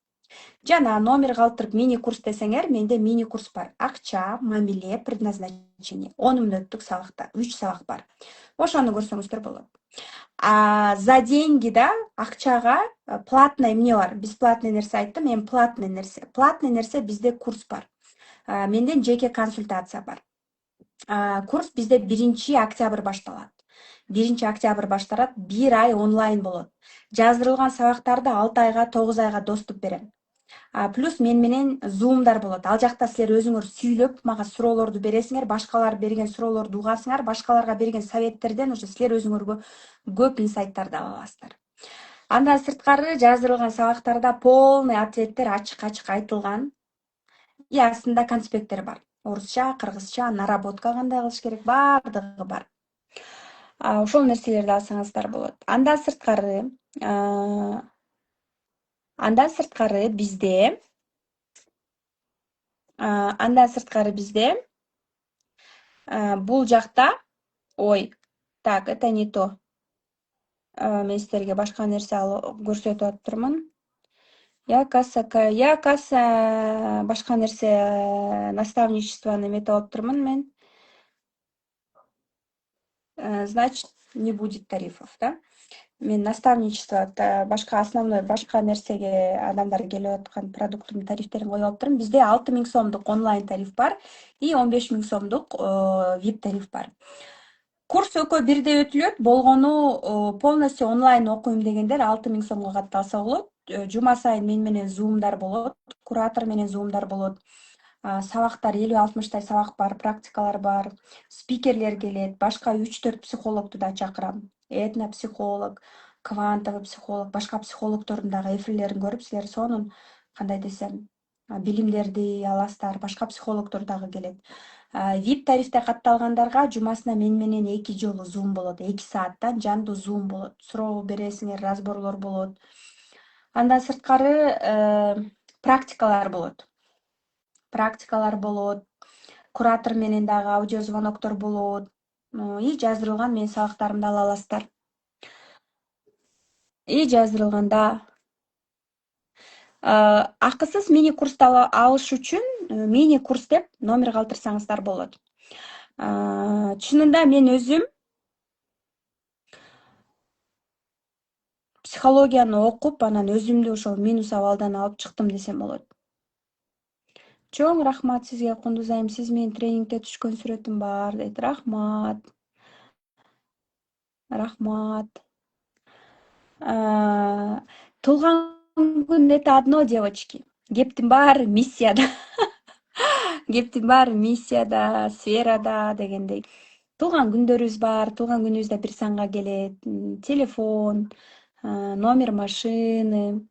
Жана номер калтырып мини-курс десеңер, менде мини-курс бар. Акча, мамиле, предназначение. 10 мүнөттүк сабакта, 3 сабак бар. Ошону көрсөңүздөр болот. За деньги да, акчага платный эмне бар? Бесплатный нерсе айттым, эми платный нерсе. Платный нерсе бизде курс бар. Менден жеке консультация бар. Курс бизде 1-октябрь башталат. 1-октябрь башталат, 1 ай онлайн болот. Жаздырылган сабактарды 6 айга, 9 айга доступ берем. Плюс мен менен зумдар болот. Ал жакта силер өзүңөр сүйлөп, мага суроолорду бересиңер, башкалар берген суроолорду угасыңар, башкаларга берген советтерден уже силер өзүңөргө көп инсайттарды ала аласыздар. Андан сырткары жаздырылган сабактарда полный ответтер ачык айтылган. И астында конспекттер бар. Орусча, кыргызча, наработка кандай кылыш керек, бардыгы бар. Ошол нерселерди алсаңыздар болот. Андан сырткары бизде бул жакта, так, это не то. Мен сиздерге башка нерсе көрсөтүп атыптырмын. Я касса башка нерсе наставничествону эметип алыптырмын мен. Значит, не будет тарифов, да? Мен наставничество башка нерсеге адамдар келип аткан продуктун тарифтерин коюп алыптырмын. Бизде 6000 сомдук онлайн тариф бар и 15000 сомдук VIP тариф бар. Курс экөө бирдей өтүлөт, болгону полностью онлайн окуйм дегендер 6000 сомго катталса болот. Жума сайын мен менен зумдар болот, куратор менен зумдар болот. Сабактар 50-60 сабак бар, практикалар бар. Спикерлер келет, башка 3-4 психологду да чакырам. Этнопсихолог, квантовый психолог, башка психологдордун дагы эфирлерин көрүп, силер сонун кандай десем, билимдерди аласыздар. Башка психологдор дагы келет. VIP тарифте катталгандарга жумасына менен 2 жолу Zoom болот. 2 сааттан жандуу Zoom болот. Суроо бересиңер, разборлор болот. Андан сырткары практикалар болот. Куратор менен дагы аудио звоноктор болот. И жаздырылган менин сабактарымды ала аласыздар. И жаздырылганда акысыз мини курсту алыш үчүн мини курс деп номер калтырсаңыздар болот. Чынында мен өзүм психологияны окуп, анан өзүмдү ошол минус абалдан алып чыктым десем болот. Чоң рахмат сизге, Кундуз айым. Сиз менин тренингде түшкөн сүрөтүм бар дейт. Рахмат. Туулган күн это одно, девочки. Кептин баары миссияда. Кептин баары миссияда, сферада дегендей. Туулган күндөрүбүз бар. Туулган күнүбүздө бир санга келет. Телефон, номер машины.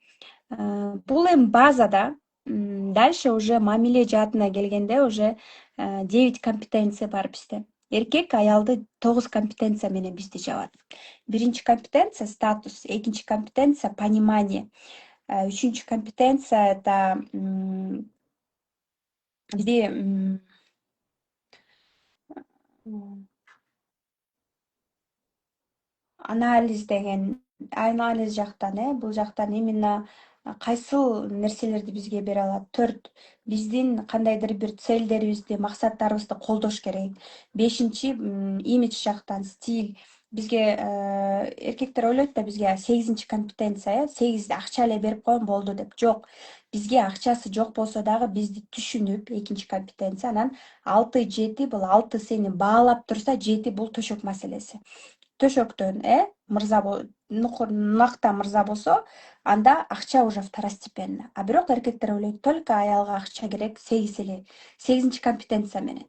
Бул эми базада. Дальше уже мамиле жаатына келгенде уже 9 компетенция бар бизде. Эркек аялды 9 компетенция менен бизди жабат. Биринчи компетенция статус, экинчи компетенция понимание, үчүнчү компетенция это бизде анализ деген, анализ жактан, бул жактан именно кайсыл нерселерди бизге бере алат. 4 биздин кандайдыр бир целдерибизди, максаттарыбызды колдош керек. 5-чи имидж жактан, стиль. Бизге эркектер ойлойт да бизге 8-чи компетенция, 8 акча эле берип коем болду деп. Жок. Бизге акчасы жок болсо дагы бизди түшүнүп, экинчи компетенция, анан 6-7 бул 6 сени баалап турса, 7 бул төшөк маселеси. Төшөктөн мырза нукта мырза болсо, анда акча уже второстепенно. А бирок эркектер ойлойт, только аялга акча керек 8 эле. 8-чи компетенция менен.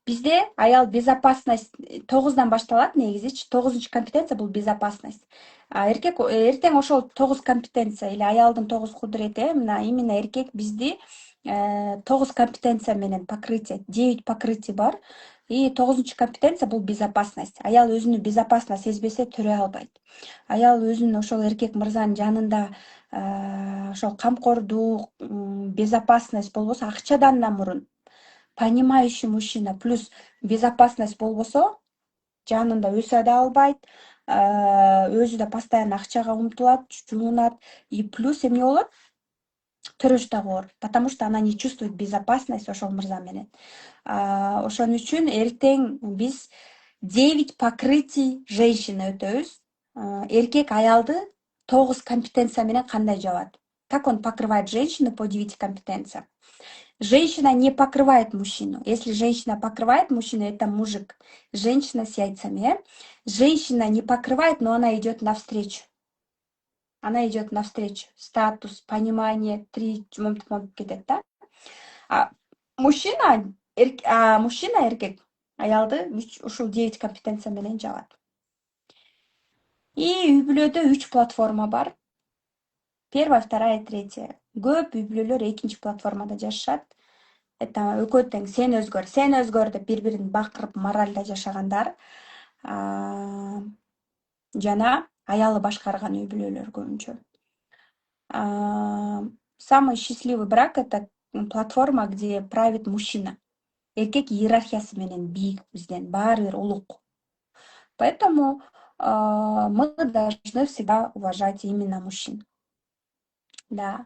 Бизде аял безопасность 9-дан башталат негизичи. 9-чу компетенция бул безопасность. Эркек эртең ошол 9 компетенция или аялдын 9 кудурети, мына именно эркек бизди 9 компетенция менен покрытие, 9 покрытий бар. И 9-чу компетенция бул безопасность. Аял өзүнү безопасно сезбесе төрө албайт. Аял өзүнүн ошол эркек мырзанын жанында ошол камкордук, безопасность болбосо, акчадан да мурун понимающий мужчина плюс безопасность болбосо, жанында өсө да албайт, өзү да постоянно акчага умтулат, жуунат. И плюс эмне болот? Төрөш дагы оор, потому что она не чувствует безопасность ошол мырза менен. Ошон үчүн эртең биз 9 покрытий женщина өтөбүз. Эркек аялды 9 компетенция менен кандай жабат? Как он покрывает женщину по 9 компетенциям? Женщина не покрывает мужчину. Если женщина покрывает мужчину, это мужик. Женщина с яйцами. Женщина не покрывает, но она идет навстречу. Она идет навстречу. Статус, понимание, 3 кетет, да? Мужчина эркек аялды ушул 9 компетенция менен жабат. И үй бүлөдө 3 платформа бар. Первая, вторая, третья. Көп үй бүлөлөр экинчи платформада жашашат. Это экөө тең сен өзгөр деп бири-бирин бакырып моральда жашагандар. Жана аялы башкарган үй бүлөлөр көбүнчө. Самый счастливый брак это платформа, где правит мужчина. Эркек иерархиясы менен бийик бизден, баары бир улук. Поэтому мы должны всегда уважать именно мужчин. Да.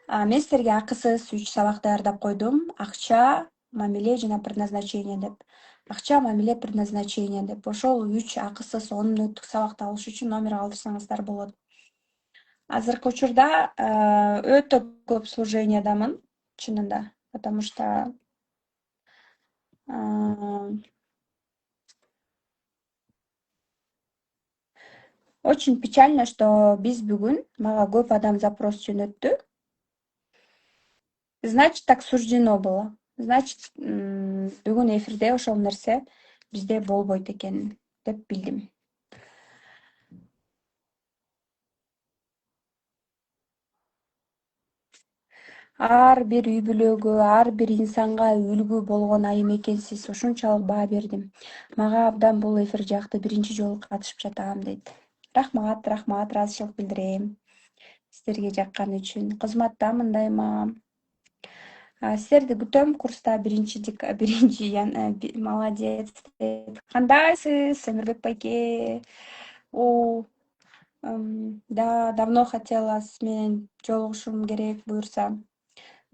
Мен силерге акысыз 3 сабак даярдап койдум. Акча, мамиле жана предназначение деп. Акча, мамиле, предназначение деп. Ошол 3 акысыз 10 мүнөттүк сабакты алыш үчүн номер калтырсаңыздар болот. Азыркы учурда өтө көп служениядамын, чынында. Потому что очень печально, что биз бүгүн мага көп адам запрос жөнөттү. Значит, так суждено было. Значит, бүгүн эфирде ошол нерсе бизде болбойт экен деп билдим. Ар бир үй бүлөгө, ар бир инсанга үлгү болгон айым экенсиз. Ушунчалык баа бердим. Мага абдан бул эфир жакты. Биринчи жолу катышып жатам дейт. Рахмат, рахмат, ыраазычылык билдирем сиздерге жакканы үчүн. Кызматтамын дайыма. Сиздерди күтөм курста молодец дейт. Кандайсыз, Өмүрбек байке? О, да, давно хотела с менен жолугушум керек буюрса.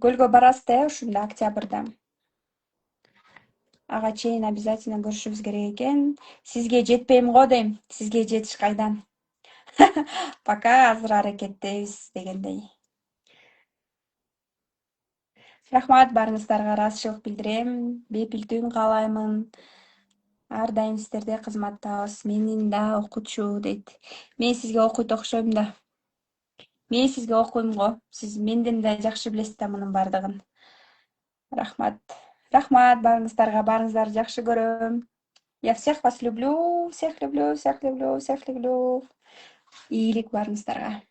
Көлгө барасыз да ушунда октябрда. Ага чейин обязательно көрүшүбүз керек экен. Сизге жетпейм го дейм. Сизге жетиш кайдан? Пока азыр аракеттебиз дегендей. Рахмат баарыңыздарга, ыраазычылык билдирем. Бепил түн каалаймын. Ар дайым сиздерде кызматтабыз. Менин да окуучу дейт. Мен сизге окуйт окшойм да. Мен сизге окуйм го. Сиз менден да жакшы билесиз да мунун бардыгын. Рахмат. Рахмат баарыңыздарга. Баарыңыздарды жакшы көрөм. Я всех вас люблю, всех люблю, всех люблю, всех люблю. Ийлик баарыңыздарга.